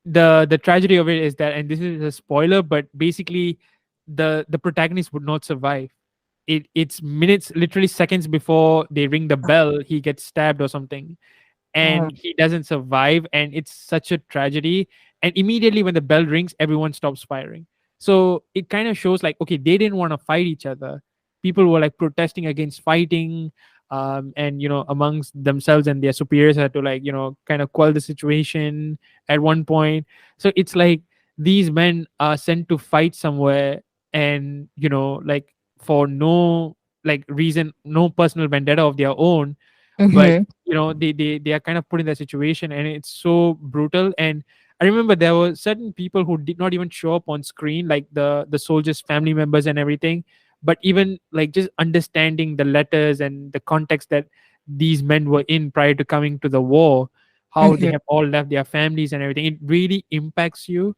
the tragedy of it is that, and this is a spoiler, but basically the protagonist would not survive. It's minutes, literally seconds before they ring the bell, he gets stabbed or something, Oh, and he doesn't survive, and it's such a tragedy. And immediately when the bell rings, everyone stops firing. So it kind of shows like, okay, they didn't want to fight each other. People were like protesting against fighting, and amongst themselves, and their superiors had to like kind of quell the situation at one point. So it's like these men are sent to fight somewhere, and like for no like reason, no personal vendetta of their own. but Mhm. they are kind of put in that situation, and it's so brutal. And I remember there were certain people who did not even show up on screen, like the soldiers family members and everything. But even like just understanding the letters and the context that these men were in prior to coming to the war, how they Mhm. have all left their families and everything, it really impacts you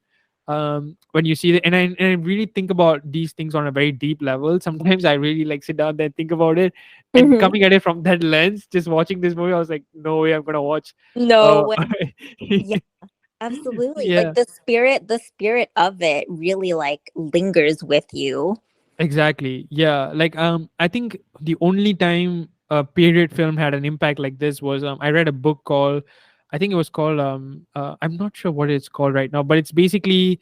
when you see it. And I really think about these things on a very deep level. Sometimes I really like sit down there and think about it, and Mhm. coming at it from that lens, just watching this movie, I was like, no way I'm gonna watch No uh way. Yeah, absolutely. Like yeah. the spirit of it really like lingers with you. Exactly. Yeah. Like I think the only time a period film had an impact like this was I read a book called, I think it was called I'm not sure what it's called right now, but it's basically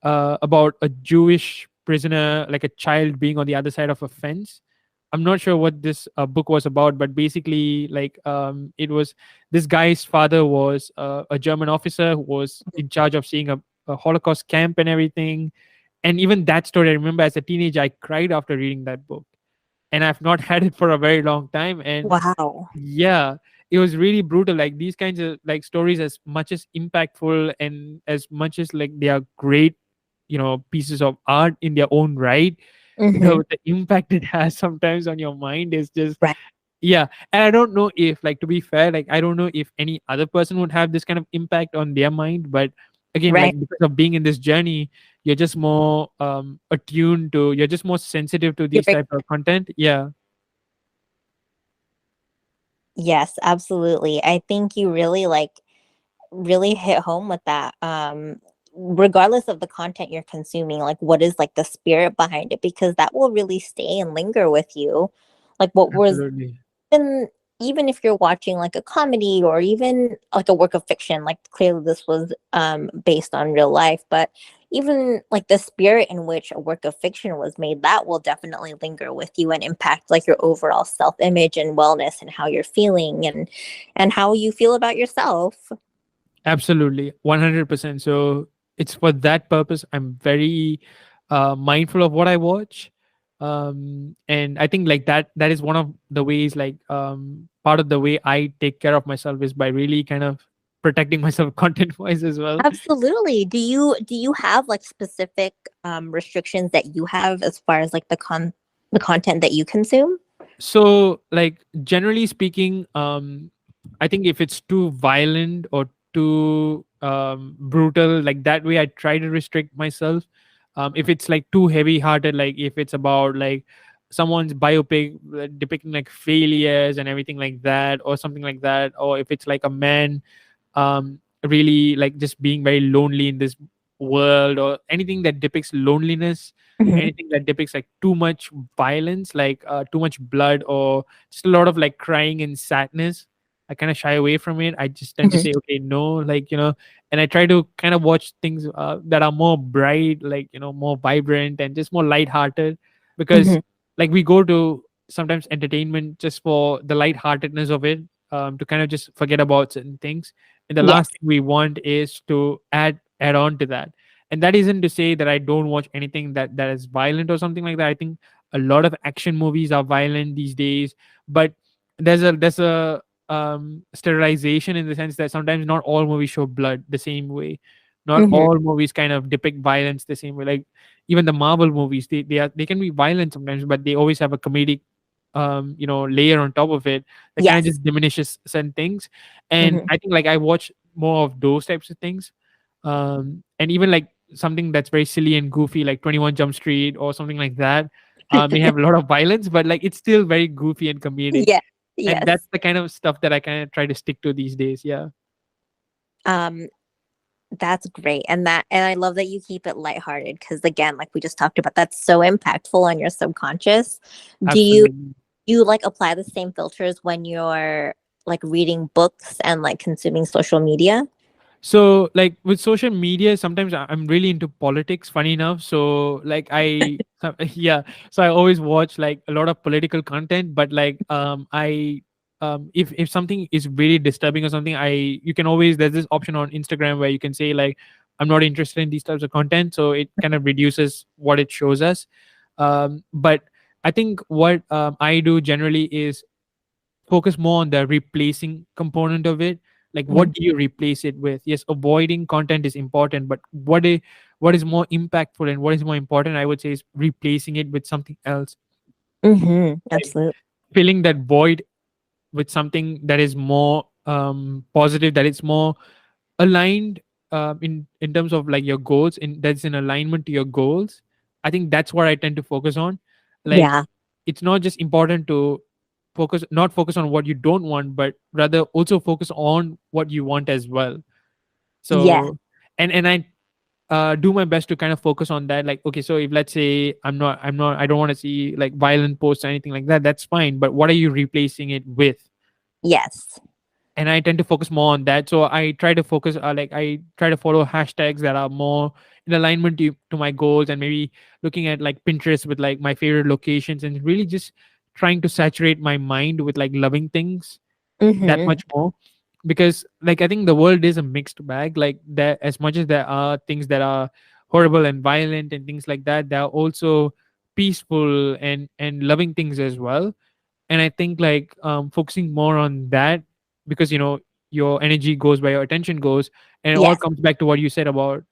about a Jewish prisoner, like a child being on the other side of a fence. I'm not sure what this book was about, but basically, like, it was this guy's father was a German officer who was in charge of seeing a Holocaust camp and everything. And even that story, I remember as a teenager, I cried after reading that book, and I've not had it for a very long time. And Wow. yeah, it was really brutal. Like these kinds of like stories, as much as impactful and as much as like they are great, pieces of art in their own right, Mhm. the impact it has sometimes on your mind is just, Right. yeah. And I don't know if, like, to be fair, like I don't know if any other person would have this kind of impact on their mind, but again, Right. like because of being in this journey, you're just more attuned to, you're just more sensitive to You're these very- type of content. Yeah, yes, absolutely. I think you really really hit home with that. Regardless of the content you're consuming, like what is like the spirit behind it, because that will really stay and linger with you. Like what was absolutely. even even if you're watching like a comedy or even like a work of fiction, like clearly this was based on real life, but even like the spirit in which a work of fiction was made, that will definitely linger with you and impact like your overall self-image and wellness and how you're feeling and how you feel about yourself. Absolutely, 100%. So it's for that purpose I'm very mindful of what I watch. And I think like that is one of the ways, like part of the way I take care of myself is by really kind of protecting myself content wise as well. Absolutely. Do you have like specific restrictions that you have as far as like the content that you consume? So like generally speaking, I think if it's too violent or too brutal, like that way I try to restrict myself. If it's like too heavy hearted, like if it's about like someone's biopic depicting like failures and everything like that, or something like that, or if it's like a man really like just being very lonely in this world, or anything that depicts loneliness, Mhm. anything that depicts like too much violence, like too much blood, or just a lot of like crying and sadness, I kind of shy away from it. I just tend to Mhm. say, okay, no, like, and I try to kind of watch things that are more bright, like, more vibrant and just more lighthearted. Because Mhm. like we go to sometimes entertainment just for the lightheartedness of it, to kind of just forget about certain things. And the Yes. last thing we want is to add on to that. And that isn't to say that I don't watch anything that is violent or something like that. I think a lot of action movies are violent these days, but there's a sterilization in the sense that sometimes not all movies show blood the same way. Not Mhm. all movies kind of depict violence the same way. Like even the Marvel movies, they can be violent sometimes, but they always have a comedic layer on top of it that kind of Yes. just diminishes certain things. And Mhm. I think like I watch more of those types of things. And even like something that's very silly and goofy, like 21 Jump Street or something like that, may have a lot of violence, but like it's still very goofy and comedic. Yeah. And Yes. that's the kind of stuff that I kind of try to stick to these days. Yeah, Um that's great. And I love that you keep it lighthearted because again, like we just talked about, that's so impactful on your subconscious. Do absolutely. you like apply the same filters when you're like reading books and like consuming social media? So like with social media, sometimes I'm really into politics, funny enough. So like yeah, so I always watch like a lot of political content. But like if something is really disturbing or something, I you can always, there's this option on Instagram where you can say like I'm not interested in these types of content, so it kind of reduces what it shows us. But I think what I do generally is focus more on the replacing component of it. Like, Mhm. what do you replace it with? Yes, avoiding content is important, but what is more impactful and what is more important, I would say, is replacing it with something else. Like Absolutely. filling that void with something that is more positive, that it's more aligned, in terms of like your goals, in that's in alignment to your goals. I think that's what I tend to focus on. Like, Yeah. it's not just important to not focus on what you don't want, but rather also focus on what you want as well. Yeah. So, and I do my best to kind of focus on that. Like, okay, so if let's say I don't want to see like violent posts or anything like that, that's fine, but what are you replacing it with? Yes. And I tend to focus more on that. So I try to focus, I try to follow hashtags that are more in alignment to my goals, and maybe looking at like Pinterest with like my favorite locations, and really just trying to saturate my mind with like loving things that Mm-hmm. much more. Because like I think the world is a mixed bag. Like, there, as much as there are things that are horrible and violent and things like that, there are also peaceful and loving things as well. And I think like focusing more on that, because your energy goes where your attention goes, and it all Yes. comes back to what you said about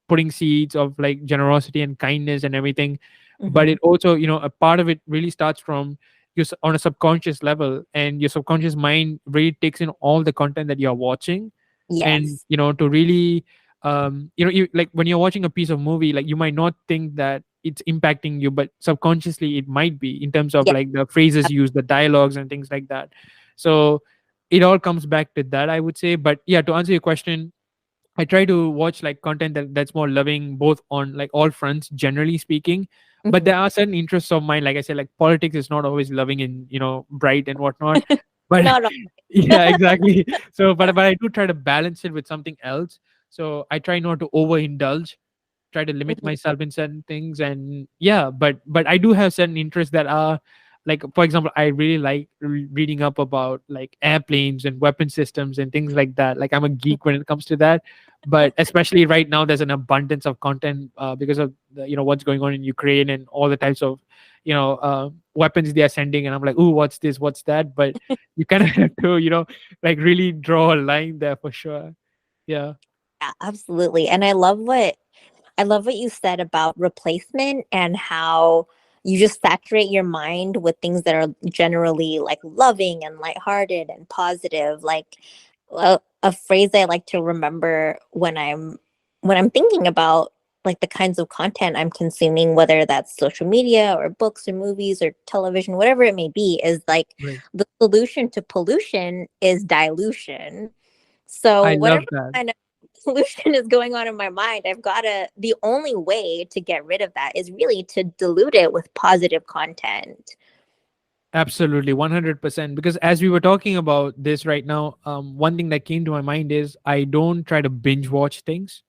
putting seeds of like generosity and kindness and everything. But Mm-hmm. it also, a part of it really starts from on a subconscious level, and your subconscious mind really takes in all the content that you're watching. And Yes. to really you, like when you're watching a piece of movie, like you might not think that it's impacting you, but subconsciously it might be, in terms of Yeah. like the phrases used, the dialogues and things like that. So it all comes back to that, I would say. But yeah, to answer your question, I try to watch like content that's more loving, both on like all fronts, generally speaking. But Mm-hmm. there are certain interests of mine, like I said, like politics is not always loving and bright and whatnot. But Not all. yeah, exactly. So, but I do try to balance it with something else. So I try not to overindulge, try to limit Mhm. myself in certain things. And yeah, but I do have certain interests that are, like, for example, I really like reading up about like airplanes and weapon systems and things like that. Like, I'm a geek when it comes to that. But especially right now, there's an abundance of content, because of what's going on in Ukraine and all the types of weapons they are sending. And I'm like, ooh, what's this, what's that? But you kind of have to like really draw a line there for sure. Yeah. Yeah, absolutely. And I love what you said about replacement and how you just saturate your mind with things that are generally like loving and lighthearted and positive. Like a phrase I like to remember when I'm thinking about like the kinds of content I'm consuming, whether that's social media or books or movies or television, whatever it may be, is like Right. the solution to pollution is dilution. So I whatever love that. kind of pollution is going on in my mind, I've got to, the only way to get rid of that is really to dilute it with positive content. Absolutely, 100%. Because as we were talking about this right now, one thing that came to my mind is I don't try to binge watch things,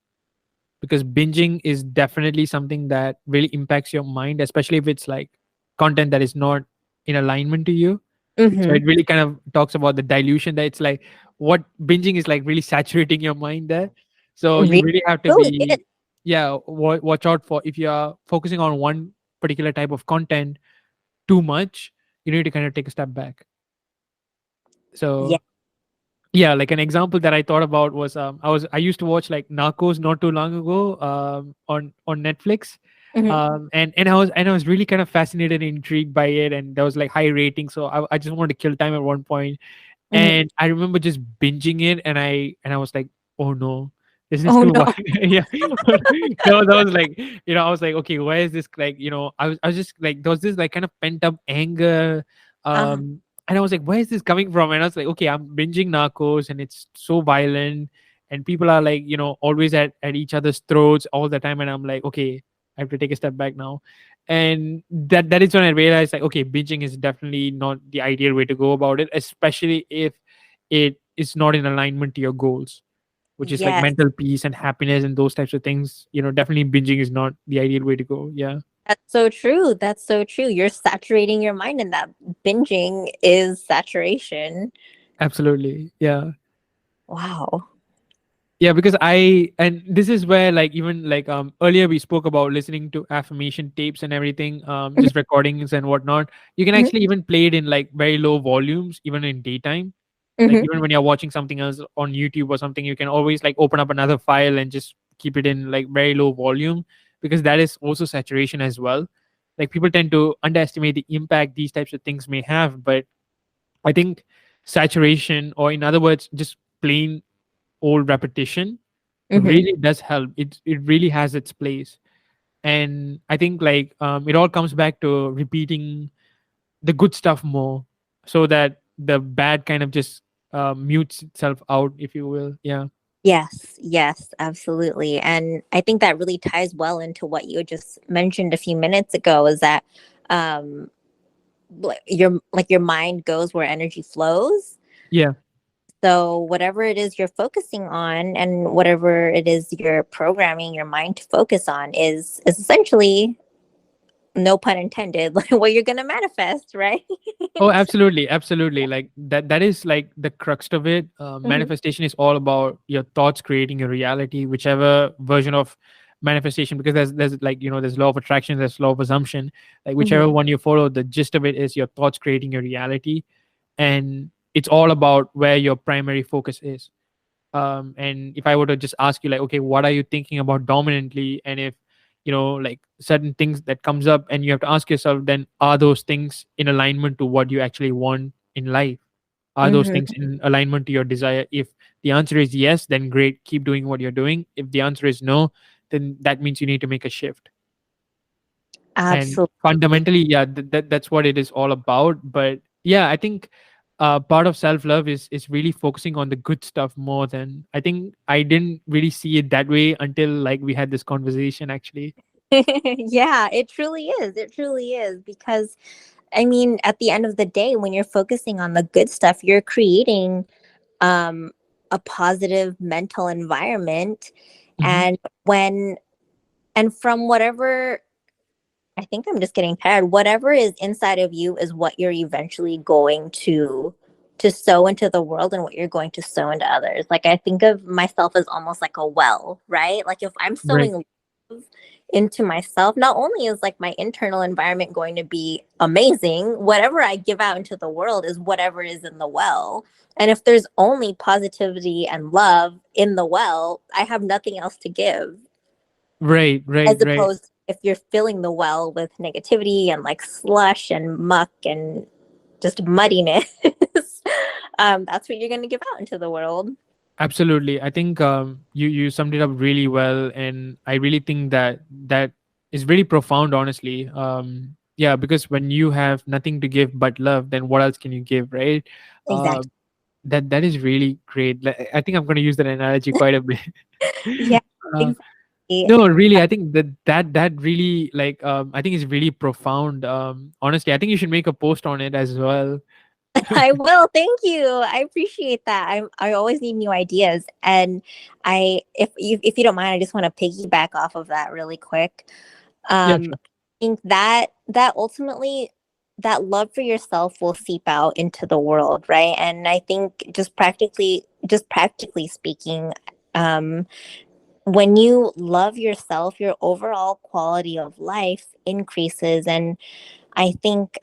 because binging is definitely something that really impacts your mind, especially if it's like content that is not in alignment to you. So Mm-hmm. it really kind of talks about the dilution, that it's like what binging is like, really saturating your mind there. So you Really, really have to really is. be, yeah, watch out for, if you are focusing on one particular type of content too much, you need to kind of take a step back. Yeah. So yeah, like an example that I thought about was, I used to watch like Narcos not too long ago, on Netflix. Mm-hmm. And I was really kind of fascinated and intrigued by it, and there was like high rating, so I just wanted to kill time at one point. Mm-hmm. And I remember just binging it, and I was like, oh no, this is Oh too no. much. Yeah. That was like, I was like, okay, why is this, like, I was just like, there was this like kind of pent up anger. Uh-huh. And I was like, where is this coming from? And I was like, okay, I'm binging Narcos, and it's so violent, and people are like, always at each other's throats all the time. And I'm like, okay, I have to take a step back now. And that is when I realized, like, okay, binging is definitely not the ideal way to go about it, especially if it is not in alignment to your goals, which is like Yes. mental peace and happiness and those types of things. Definitely binging is not the ideal way to go. Yeah. That's so true. That's so true. You're saturating your mind, and that binging is saturation. Absolutely. Yeah. Wow. Yeah, because I and this is where like even like earlier we spoke about listening to affirmation tapes and everything, Mhm, just recordings and whatnot. You can mhm, actually even play it in like very low volumes, even in daytime. Like mhm. even when you're watching something else on YouTube or something, you can always like open up another file and just keep it in like very low volume, because that is also saturation as well. Like people tend to underestimate the impact these types of things may have, but I think saturation, or in other words, just plain old repetition, Mhm. really does help. It really has its place. And I think like it all comes back to repeating the good stuff more, so that the bad kind of just mutes itself out, if you will. Yeah. Yes, yes, absolutely. And I think that really ties well into what you just mentioned a few minutes ago, is that um your mind goes where energy flows. Yeah. So whatever it is you're focusing on and whatever it is you're programming your mind to focus on is essentially, no pun intended, like what you're going to manifest, right? Oh, absolutely, absolutely. Like that is like the crux of it. Mhm, Manifestation is all about your thoughts creating a reality, whichever version of manifestation, because there's like, there's law of attraction, there's law of assumption. Like mhm, whichever one you follow, the gist of it is your thoughts creating a reality. And it's all about where your primary focus is. And if I were to just ask you like, okay, what are you thinking about dominantly, and if like certain things that comes up, and you have to ask yourself, then are those things in alignment to what you actually want in life? Are those mhm. things in alignment to your desire? If the answer is yes, then great, keep doing what you're doing. If the answer is no, then that means you need to make a shift. And Absolutely. fundamentally, yeah, that's what it is all about. But yeah, I think part of self-love is really focusing on the good stuff more than, I think I didn't really see it that way until like we had this conversation actually. Yeah, it truly is. It truly is because I mean, at the end of the day, when you're focusing on the good stuff, you're creating um a positive mental environment. Hmm. And when and from whatever, I think I'm just getting tired. Whatever is inside of you is what you're eventually going to sow into the world and what you're going to sow into others. Like I think of myself as almost like a well, right? Like if I'm Right. sowing love into myself, not only is like my internal environment going to be amazing, whatever I give out into the world is whatever is in the well. And if there's only positivity and love in the well, I have nothing else to give, Right. Right. as Right. opposed to if you're filling the well with negativity and like slush and muck and just muddiness. That's what you're going to give out into the world. Absolutely. I think you summed it up really well, and I really think that is very profound, honestly. Yeah, because when you have nothing to give but love, then what else can you give, right? Uh, Exactly. that is really great. Like, I think I'm going to use that analogy quite a bit. Yeah, uh, exactly. no, really, I think that really like I think is really profound. Honestly, I think you should make a post on it as well. I will. Thank you. I appreciate that. I always need new ideas, and I if you don't mind, I just want to piggyback off of that really quick. Yeah, I sure. think that ultimately that love for yourself will seep out into the world, right? And I think just practically speaking, um, when you love yourself, your overall quality of life increases. And I think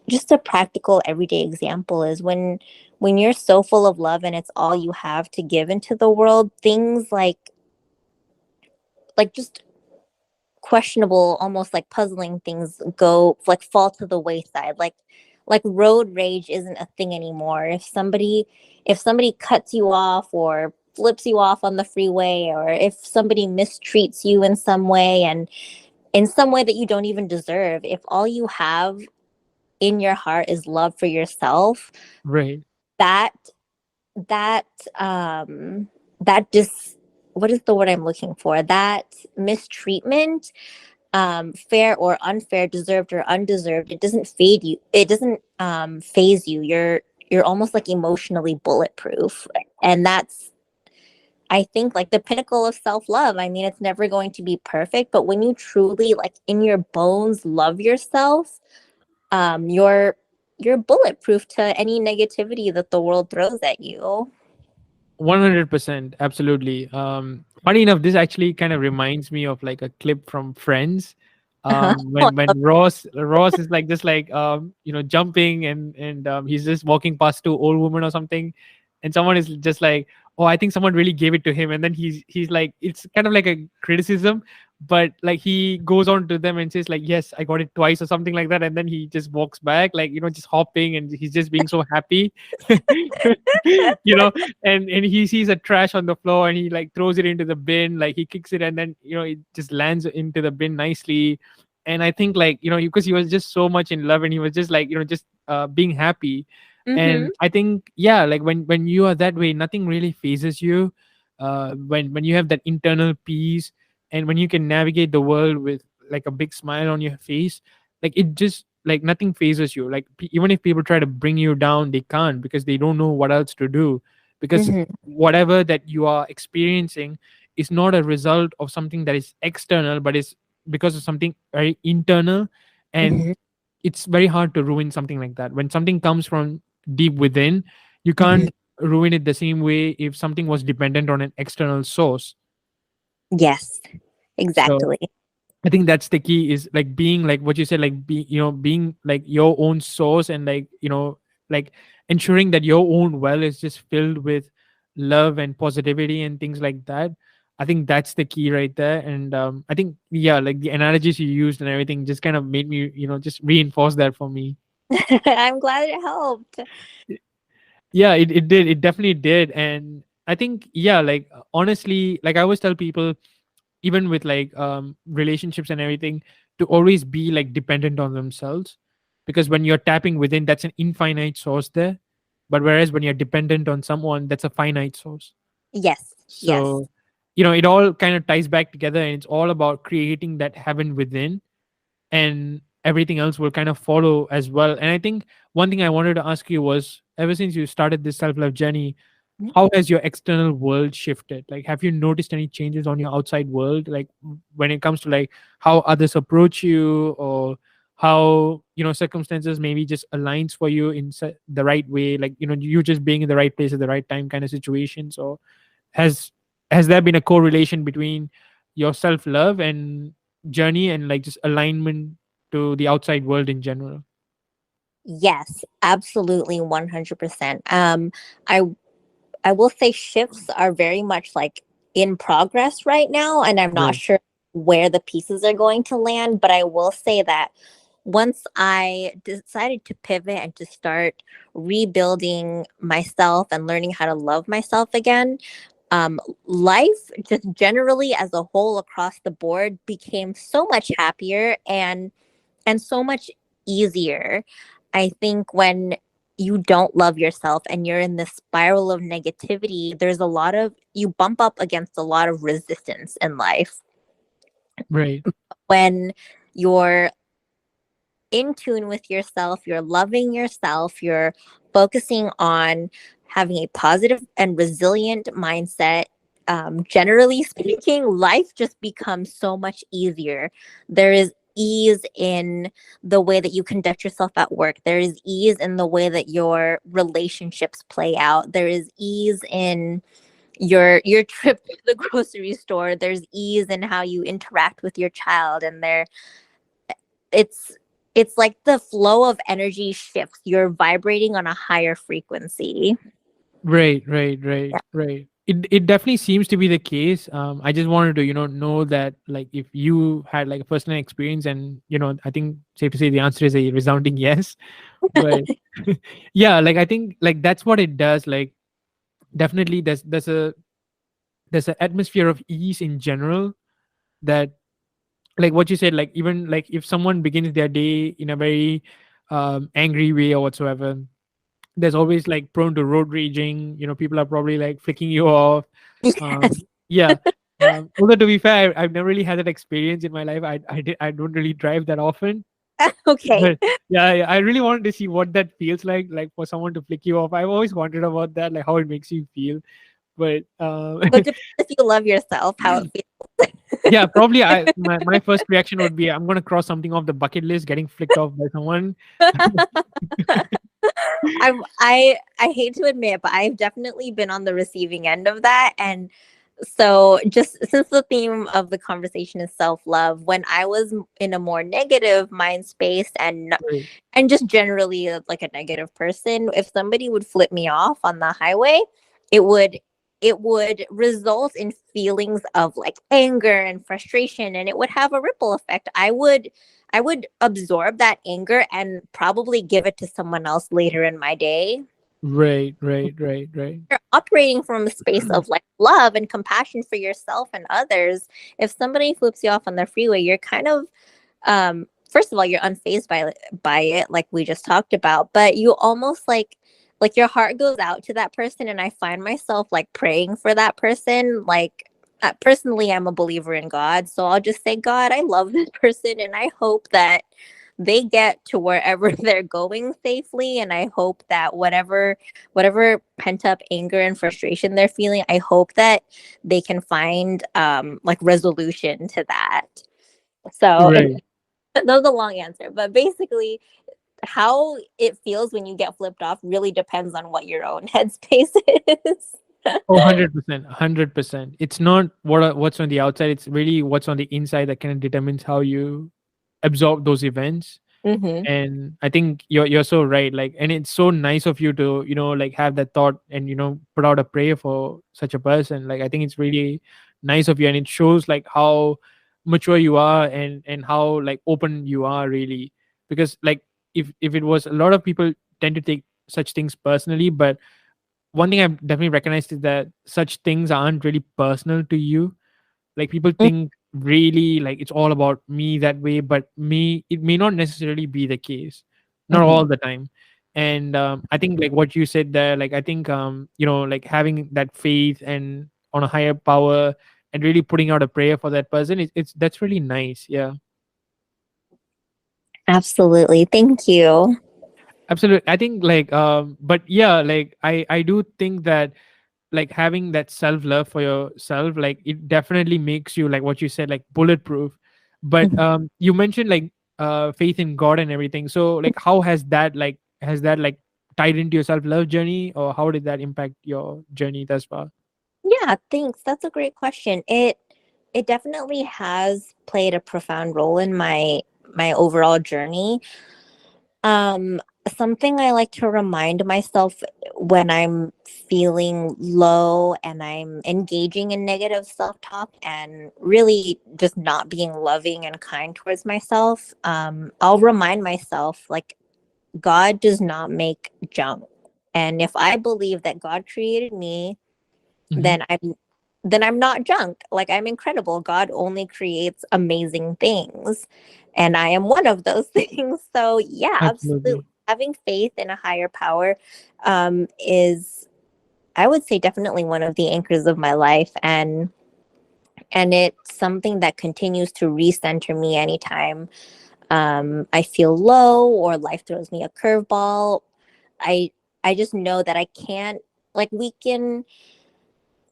just a practical everyday example is when you're so full of love and it's all you have to give into the world, things like just questionable, almost like puzzling things go like fall to the wayside. Like road rage isn't a thing anymore. If somebody cuts you off or flips you off on the freeway, or if somebody mistreats you in some way, and in some way that you don't even deserve, if all you have in your heart is love for yourself, Right. that that um that just, what is the word I'm looking for, that mistreatment, fair or unfair, deserved or undeserved, it doesn't fade you, it doesn't phase you. You're almost like emotionally bulletproof. And that's, I think, like the pinnacle of self-love. I mean, it's never going to be perfect, but when you truly like in your bones love yourself, you're bulletproof to any negativity that the world throws at you. 100%, absolutely. Funny enough, this actually kind of reminds me of like a clip from Friends. Uh-huh. When Ross is like just like jumping and he's just walking past two old women or something, and someone is just like, oh, I think someone really gave it to him, and then he's like, it's kind of like a criticism, but like he goes on to them and says like, yes, I got it twice or something like that, and then he just walks back like, just hopping, and he's just being so happy. you know and he sees a trash on the floor, and he like throws it into the bin, like he kicks it, and then it just lands into the bin nicely. And I think like because he was just so much in love, and he was just like just being happy. Mm-hmm. And I think, yeah, like when you are that way, nothing really phases you. When you have that internal peace, and when you can navigate the world with like a big smile on your face, like it just like nothing phases you. Like even if people try to bring you down, they can't, because they don't know what else to do. Because Mm-hmm. whatever that you are experiencing is not a result of something that is external, but it's because of something very internal. And Mm-hmm. it's very hard to ruin something like that. When something comes from deep within, you Mm-hmm. can't ruin it the same way if something was dependent on an external source. Yes, So exactly. I think that's the key, is like being like what you said, like being like your own source, and like like ensuring that your own well is just filled with love and positivity and things like that. I think that's the key right there. And I think, yeah, like the analogies you used and everything just kind of made me just reinforce that for me. I'm glad it helped. Yeah, it did, it definitely did. And I think, yeah, like honestly, like I always tell people, even with like relationships and everything, to always be like dependent on themselves. Because when you're tapping within, that's an infinite source there. But whereas when you're dependent on someone, that's a finite source. Yes, yes. So it all kind of ties back together, and it's all about creating that heaven within, and everything else will kind of follow as well. And I think one thing I wanted to ask you was, ever since you started this self-love journey, how has your external world shifted? Like, have you noticed any changes on your outside world, like when it comes to like how others approach you, or how circumstances maybe just aligns for you in the right way, like you just being in the right place at the right time kind of situations? Or has has there been a correlation between your self-love and journey, and like just alignment to the outside world in general? Yes, absolutely 100%. I I will say shifts are very much like in progress right now, and I'm not Right. sure where the pieces are going to land, but I will say that once I decided to pivot and to start rebuilding myself and learning how to love myself again, life just generally as a whole across the board became so much happier and so much easier. I think when you don't love yourself and you're in this spiral of negativity, there's a lot of, you bump up against a lot of resistance in life. Right. When you're in tune with yourself, you're loving yourself, you're focusing on having a positive and resilient mindset. Generally speaking, life just becomes so much easier. There is ease in the way that you conduct yourself at work. There is ease in the way that your relationships play out. There is ease in your trip to the grocery store. There's ease in how you interact with your child, and it's it's like the flow of energy shifts. You're vibrating on a higher frequency. Right, right, right, Yeah. right. It definitely seems to be the case. I just wanted to know that, like, if you had like a personal experience, and I think safe to say the answer is a resounding yes. But yeah, like I think like that's what it does. Like definitely, there's a atmosphere of ease in general, that, like what you said, like even like if someone begins their day in a very angry way or whatsoever, there's always like prone to road raging. People are probably like flicking you off. Yes. Yeah. Although to be fair, I've never really had that experience in my life. I don't really drive that often. Okay. But yeah, I really wanted to see what that feels like for someone to flick you off. I've always wondered about that, like how it makes you feel. But Well, depends if you love yourself, how it yeah, probably my first reaction would be, I'm gonna cross something off the bucket list, getting flicked off by someone. feels. I hate to admit, but I've definitely been on the receiving end of that. And so, just since the theme of the conversation is self love, when I was in a more negative mind space Right. and just generally like a negative person, if somebody would flip me off on the highway, it would it would result in feelings of like anger and frustration, and it would have a ripple effect. I would absorb that anger and probably give it to someone else later in my day. Right, right, right, right. You're operating from a space of like love and compassion for yourself and others. If somebody flips you off on the freeway, you're kind of first of all, you're unfazed by it, like we just talked about, but you almost like your heart goes out to that person, and I find myself like praying for that person. Like personally, I'm a believer in God, so I'll just say, God, I love this person, and I hope that they get to wherever they're going safely, and I hope that whatever pent up anger and frustration they're feeling, I hope that they can find like resolution to that. So if Right. that was a long answer, but basically, how it feels when you get flipped off really depends on what your own headspace is. Oh, 100%, 100%. It's not what's on the outside, it's really what's on the inside that kind of determines how you absorb those events. Mm-hmm. And I think you're so right, like, and it's so nice of you to, like, have that thought and, put out a prayer for such a person. Like, I think it's really nice of you, and it shows like how mature you are, and how like open you are, really. Because like, if it was, a lot of people tend to take such things personally, but one thing I've definitely recognized is that such things aren't really personal to you. Like, people think really like it's all about me that way, but it may not necessarily be the case, not Mm-hmm. all the time. And I think like what you said there, like, I think like having that faith and on a higher power, and really putting out a prayer for that person, it's that's really nice. Yeah. Absolutely. Thank you. Absolutely. I think like but yeah, like I do think that like having that self love for yourself, like it definitely makes you, like what you said, like bulletproof. But Mhm. you mentioned like faith in God and everything. So like, how has that like tied into your self love journey, or how did that impact your journey thus far? Yeah, thanks. That's a great question. It definitely has played a profound role in my overall journey. Um, Something I like to remind myself when I'm feeling low and I'm engaging in negative self-talk and really just not being loving and kind towards myself, I'll remind myself like God does not make junk. And if I believe that God created me, Hmm. then I'm not junk. Like I'm incredible. God only creates amazing things. And I am one of those things. So yeah, absolutely. Absolutely. Having faith in a higher power is I would say definitely one of the anchors of my life, and it's something that continues to recenter me anytime I feel low or life throws me a curveball. I I just know that I can't, like, we can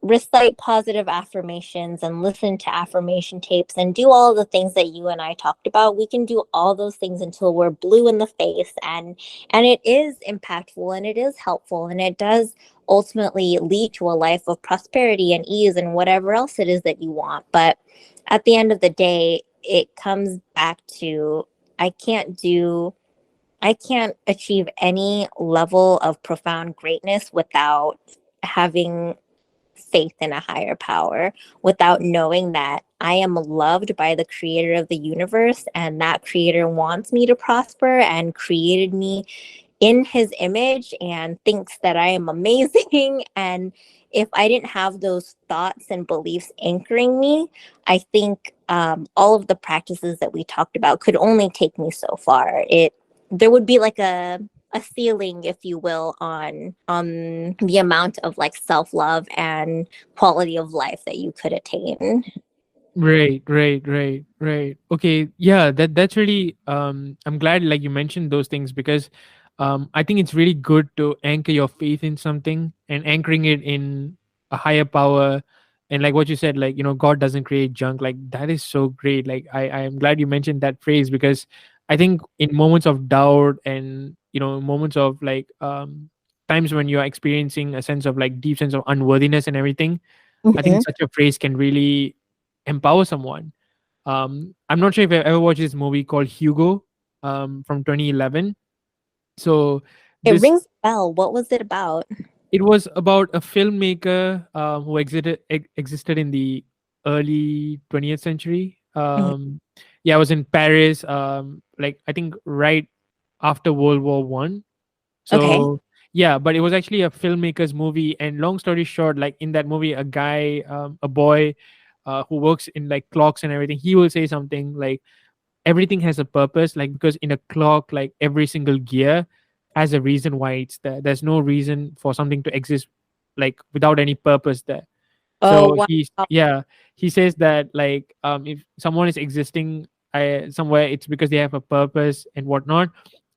recite positive affirmations and listen to affirmation tapes and do all the things that you and I talked about. We can do all those things until we're blue in the face, and it is impactful and it is helpful and it does ultimately lead to a life of prosperity and ease and whatever else it is that you want. But at the end of the day, it comes back to I can't do I can't achieve any level of profound greatness without having faith in a higher power, without knowing that I am loved by the creator of the universe, and that creator wants me to prosper and created me in his image and thinks that I am amazing. And if I didn't have those thoughts and beliefs anchoring me, I think all of the practices that we talked about could only take me so far. There would be like a ceiling, if you will, on the amount of like self-love and quality of life that you could attain. Right, right, right, right. Okay, yeah, that's really I'm glad like you mentioned those things, because I think it's really good to anchor your faith in something, and anchoring it in a higher power. And like what you said, like, God doesn't create junk. Like, that is so great. Like, I am glad you mentioned that phrase, because I think in moments of doubt and moments of like times when you're experiencing a sense of like deep sense of unworthiness and everything. I think Mhm. such a phrase can really empower someone. I'm not sure if you ever watched this movie called Hugo, from 2011. So It this rings a bell. What was it about? it was about a filmmaker who existed in the early 20th century. Mhm. Yeah, I was in Paris, like I think right after World War I. Okay. So yeah, but it was actually a filmmaker's movie. And long story short, like in that movie, a guy, a boy, who works in like clocks and everything, he will say something like everything has a purpose, like because in a clock, like every single gear has a reason why it's there. There's no reason for something to exist like without any purpose there. Oh, So wow. he says that like if someone is existing somewhere, it's because they have a purpose and whatnot.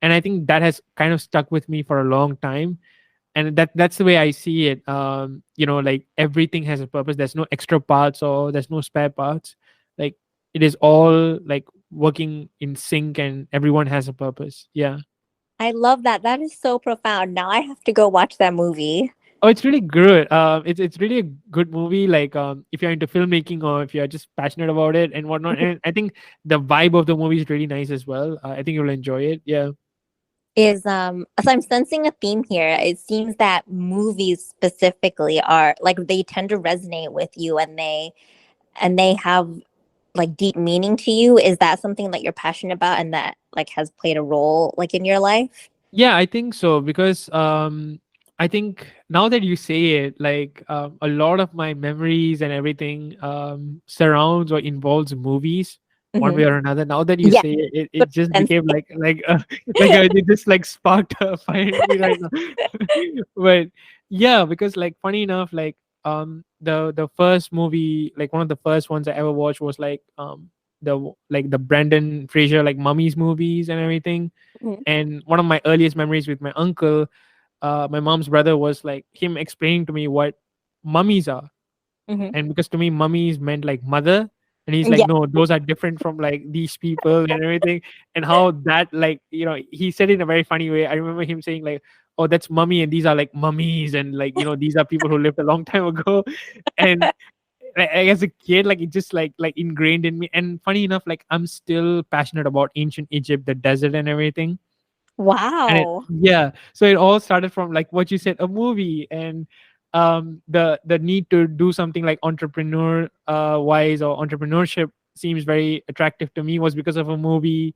And I think that has kind of stuck with me for a long time. And that's the way I see it. Like everything has a purpose. There's no extra parts or there's no spare parts. Like it is all like working in sync and everyone has a purpose. Yeah. I love that. That is so profound. Now I have to go watch that movie. Oh, it's really good. It's really a good movie. Like, if you're into filmmaking or if you're just passionate about it and whatnot, and I think the vibe of the movie is really nice as well. I think you'll enjoy it. Yeah. Is so I'm sensing a theme here. It seems that movies specifically are like they tend to resonate with you and they have like deep meaning to you. Is that something that you're passionate about and that like has played a role like in your life? Yeah, I think so because I think now that you say it, like a lot of my memories and everything surrounds or involves movies one Hmm. way or another. Now that you Yeah. say it, it Good just sense. became it just like sparked a fire in me right now. But yeah, because like funny enough, like the first movie, like one of the first ones I ever watched was like the Brandon Fraser like mummies movies and everything. Hmm. And one of my earliest memories with my uncle, my mom's brother, was like him explaining to me what mummies are. Hmm. And because to me mummies meant like mother, and he's like, Yeah. no, those are different from like these people and everything. And how that, like, he said it in a very funny way. I remember him saying like, oh, that's mummy and these are like mummies, and like, these are people who lived a long time ago. And as a kid, like it just like ingrained in me. And funny enough, like I'm still passionate about ancient Egypt, the desert and everything. And it, Wow. yeah, so it all started from like what you said, a movie. And the need to do something like entrepreneur wise, or entrepreneurship seems very attractive to me, was because of a movie.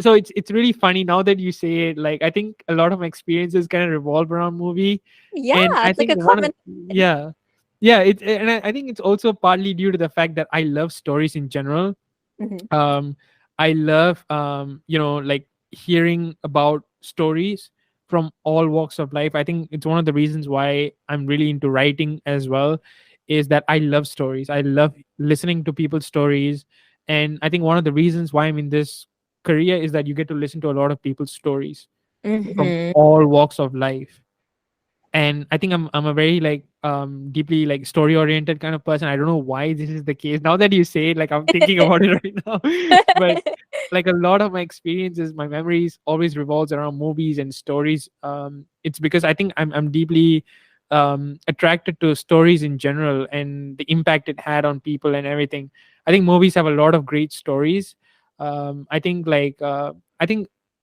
So it's really funny now that you say it. Like I think a lot of my experiences kind of revolve around movie. Yeah, And I it's like think a common. yeah, yeah, I think it's also partly due to the fact that I love stories in general. Mhm. um I love like hearing about stories from all walks of life. I think it's one of the reasons why I'm really into writing as well, is that I love stories. I love listening to people's stories. And I think one of the reasons why I'm in this career is that you get to listen to a lot of people's stories from Mhm. all walks of life. And I think I'm a very like deeply like story oriented kind of person. I don't know why this is the case. Now that you say it, like I'm thinking about it right now. But like a lot of my experiences, my memories always revolves around movies and stories. It's because I think I'm deeply attracted to stories in general and the impact it had on people and everything. I think movies have a lot of great stories. I think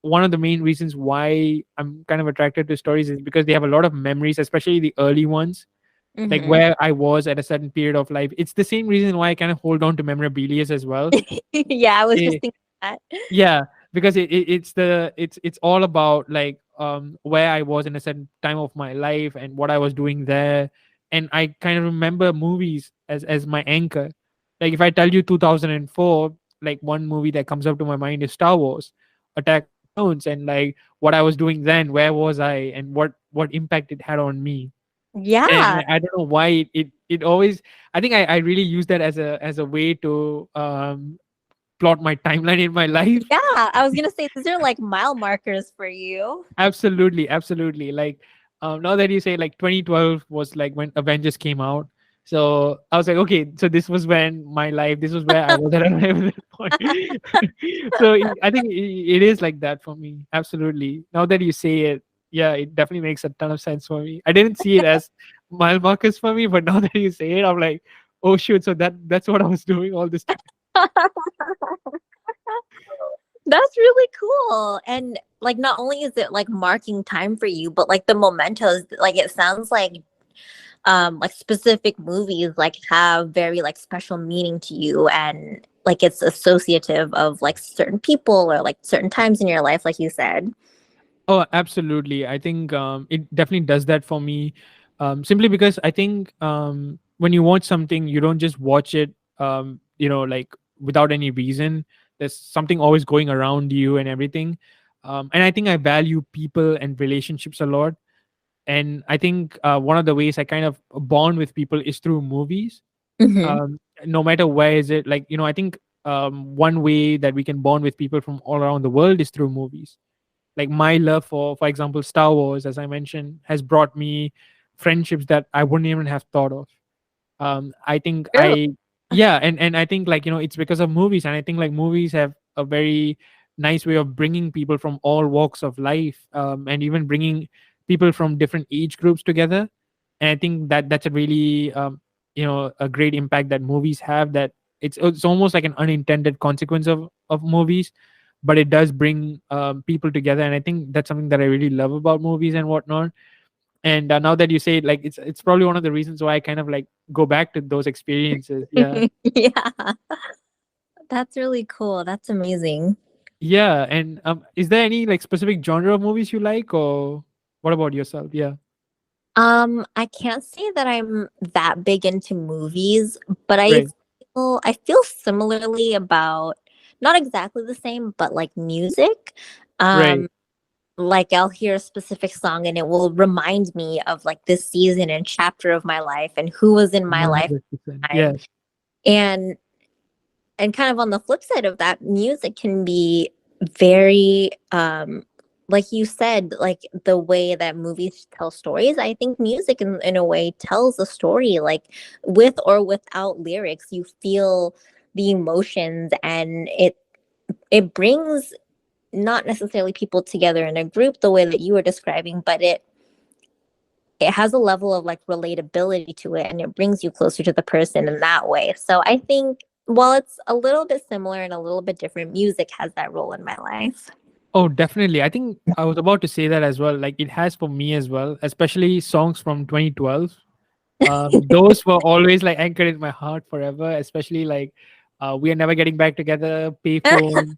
one of the main reasons why I'm kind of attracted to stories is because they have a lot of memories, especially the early ones, like Mhm. where I was at a certain period of life. It's the same reason why I kind of hold on to memorabilia as well. Yeah, I was just Eh, thinking that. yeah, because it's all about like where I was in a certain time of my life and what I was doing there. And I kind of remember movies as my anchor. Like if I tell you 2004, like one movie that comes up to my mind is Star Wars Attack of the Clones. And like what I was doing then, where was I, and what impact it had on me. And Yeah. I don't know why it always, I think I really use that as a way to plot my timeline in my life. Yeah, I was gonna say these are like mile markers for you. Absolutely, absolutely. Like now that you say, like 2012 was like when Avengers came out. So I was like, okay, so this was when my life, this was where I was at. point. So I think it is like that for me. Absolutely. Now that you say it, yeah, it definitely makes a ton of sense for me. I didn't see it as mile markers for me, but now that you say it, I'm like, oh shoot. So that's what I was doing all this time. That's really cool. And like not only is it like marking time for you, but like the mementos, like it sounds like specific movies like have very like special meaning to you, and like it's associative of like certain people or like certain times in your life, like you said. Oh, absolutely. I think it definitely does that for me. Simply because I think when you watch something, you don't just watch it, like without any reason. There's something always going around you and everything. And I think I value people and relationships a lot. And I think one of the ways I kind of bond with people is through movies. Mm-hmm. No matter where is it, like, I think one way that we can bond with people from all around the world is through movies. Like my love for example, Star Wars, as I mentioned, has brought me friendships that I wouldn't even have thought of. I think Really? yeah, and I think, like, it's because of movies. And I think, like, movies have a very nice way of bringing people from all walks of life, and even bringing people from different age groups together. And I think that that's a really a great impact that movies have, that it's almost like an unintended consequence of movies, but it does bring people together. And I think that's something that I really love about movies and whatnot. And now that you say it, like, it's probably one of the reasons why I kind of like go back to those experiences. Yeah. Yeah, that's really cool. That's amazing. Yeah. And is there any like specific genre of movies you like, or what about yourself? Yeah. I can't say that I'm that big into movies, but Right. I feel similarly about, not exactly the same, but like music. Right. Um, like I'll hear a specific song and it will remind me of like this season and chapter of my life and who was in my life 100%. at the time. Yes. And kind of on the flip side of that, music can be very like you said, like the way that movies tell stories, I think music in a way tells a story, like with or without lyrics. You feel the emotions, and it brings not necessarily people together in a group the way that you were describing, but it has a level of like relatability to it, and it brings you closer to the person in that way. So I think while it's a little bit similar and a little bit different, music has that role in my life. Oh, definitely. I think I was about to say that as well. Like, it has for me as well, especially songs from 2012. Those were always like anchored in my heart forever, especially like We Are Never Getting Back Together, Payphone.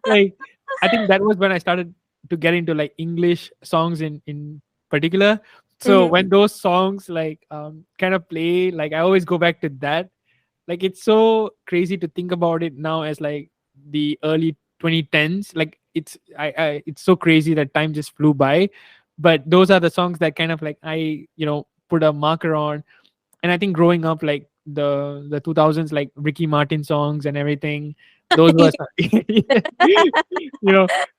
Like, I think that was when I started to get into like English songs in particular. So Mhm. when those songs like kind of play, like I always go back to that. Like, it's so crazy to think about it now as like the early 2010s. Like, it's so crazy that time just flew by. But those are the songs that kind of like I put a marker on. And I think growing up, like the 2000s, like Ricky Martin songs and everything, those were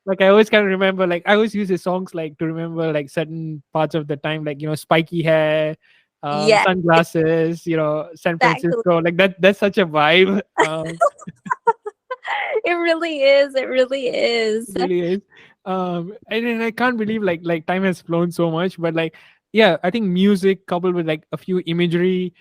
like I always kind of remember, like I always use the songs like to remember like certain parts of the time, like spiky hair, Yeah, sunglasses, San exactly. Francisco, like that's such a vibe. It really is. It really is. It really is. And I can't believe like time has flown so much. But like, yeah, I think music coupled with like a few imagery,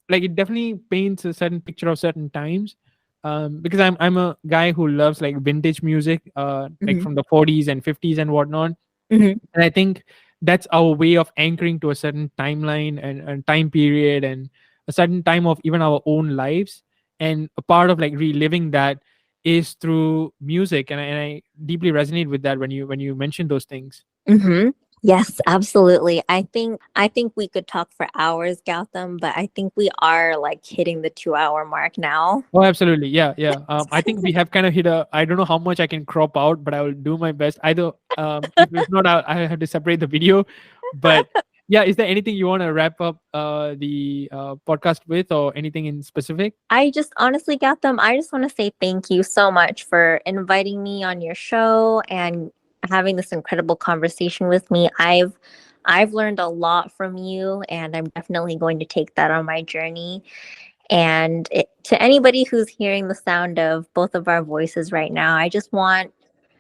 like it definitely paints a certain picture of certain times. Because I'm a guy who loves like vintage music, like Mhm. from the 40s and 50s and whatnot. Mhm. And I think that's our way of anchoring to a certain timeline and time period and a certain time of even our own lives. And a part of like reliving that is through music. And I deeply resonate with that when you mention those things. Mhm. Yes, absolutely. I think we could talk for hours, Gautam, but I think we are like hitting the 2 hour mark now. Oh, absolutely. Yeah, yeah. I think we have kind of hit a. I don't know how much I can crop out, but I will do my best. Either, if not, I have to separate the video. But yeah, is there anything you want to wrap up the podcast with, or anything in specific? I just honestly, Gautam, I just want to say thank you so much for inviting me on your show and having this incredible conversation with me. I've learned a lot from you, and I'm definitely going to take that on my journey. And to anybody who's hearing the sound of both of our voices right now, I just want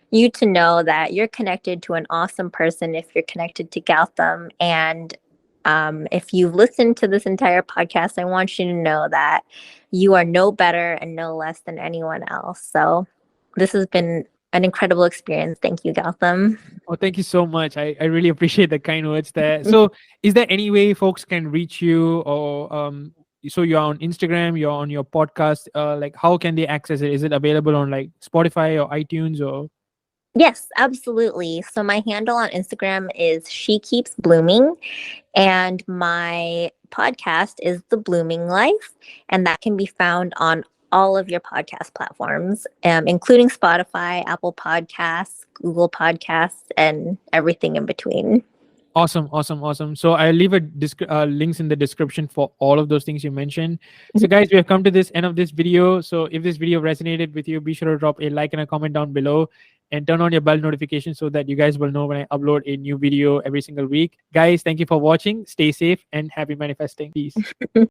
you to know that you're connected to an awesome person if you're connected to Gautam. And if you've listened to this entire podcast, I want you to know that you are no better and no less than anyone else. So this has been an incredible experience. Thank you, Gautam. Oh, thank you so much. I really appreciate the kind words there. So, is there any way folks can reach you, or so you're on Instagram, you're on your podcast, like how can they access it? Is it available on like Spotify or iTunes or? Yes, absolutely. So my handle on Instagram is She Keeps Blooming, and my podcast is The Blooming Life, and that can be found on all of your podcast platforms, including Spotify, Apple Podcasts, Google Podcasts, and everything in between. Awesome, awesome, awesome. So I'll leave links in the description for all of those things you mentioned. So guys, we have come to this end of this video. So if this video resonated with you, be sure to drop a like and a comment down below, and turn on your bell notification so that you guys will know when I upload a new video every single week. Guys, thank you for watching. Stay safe and happy manifesting. Peace.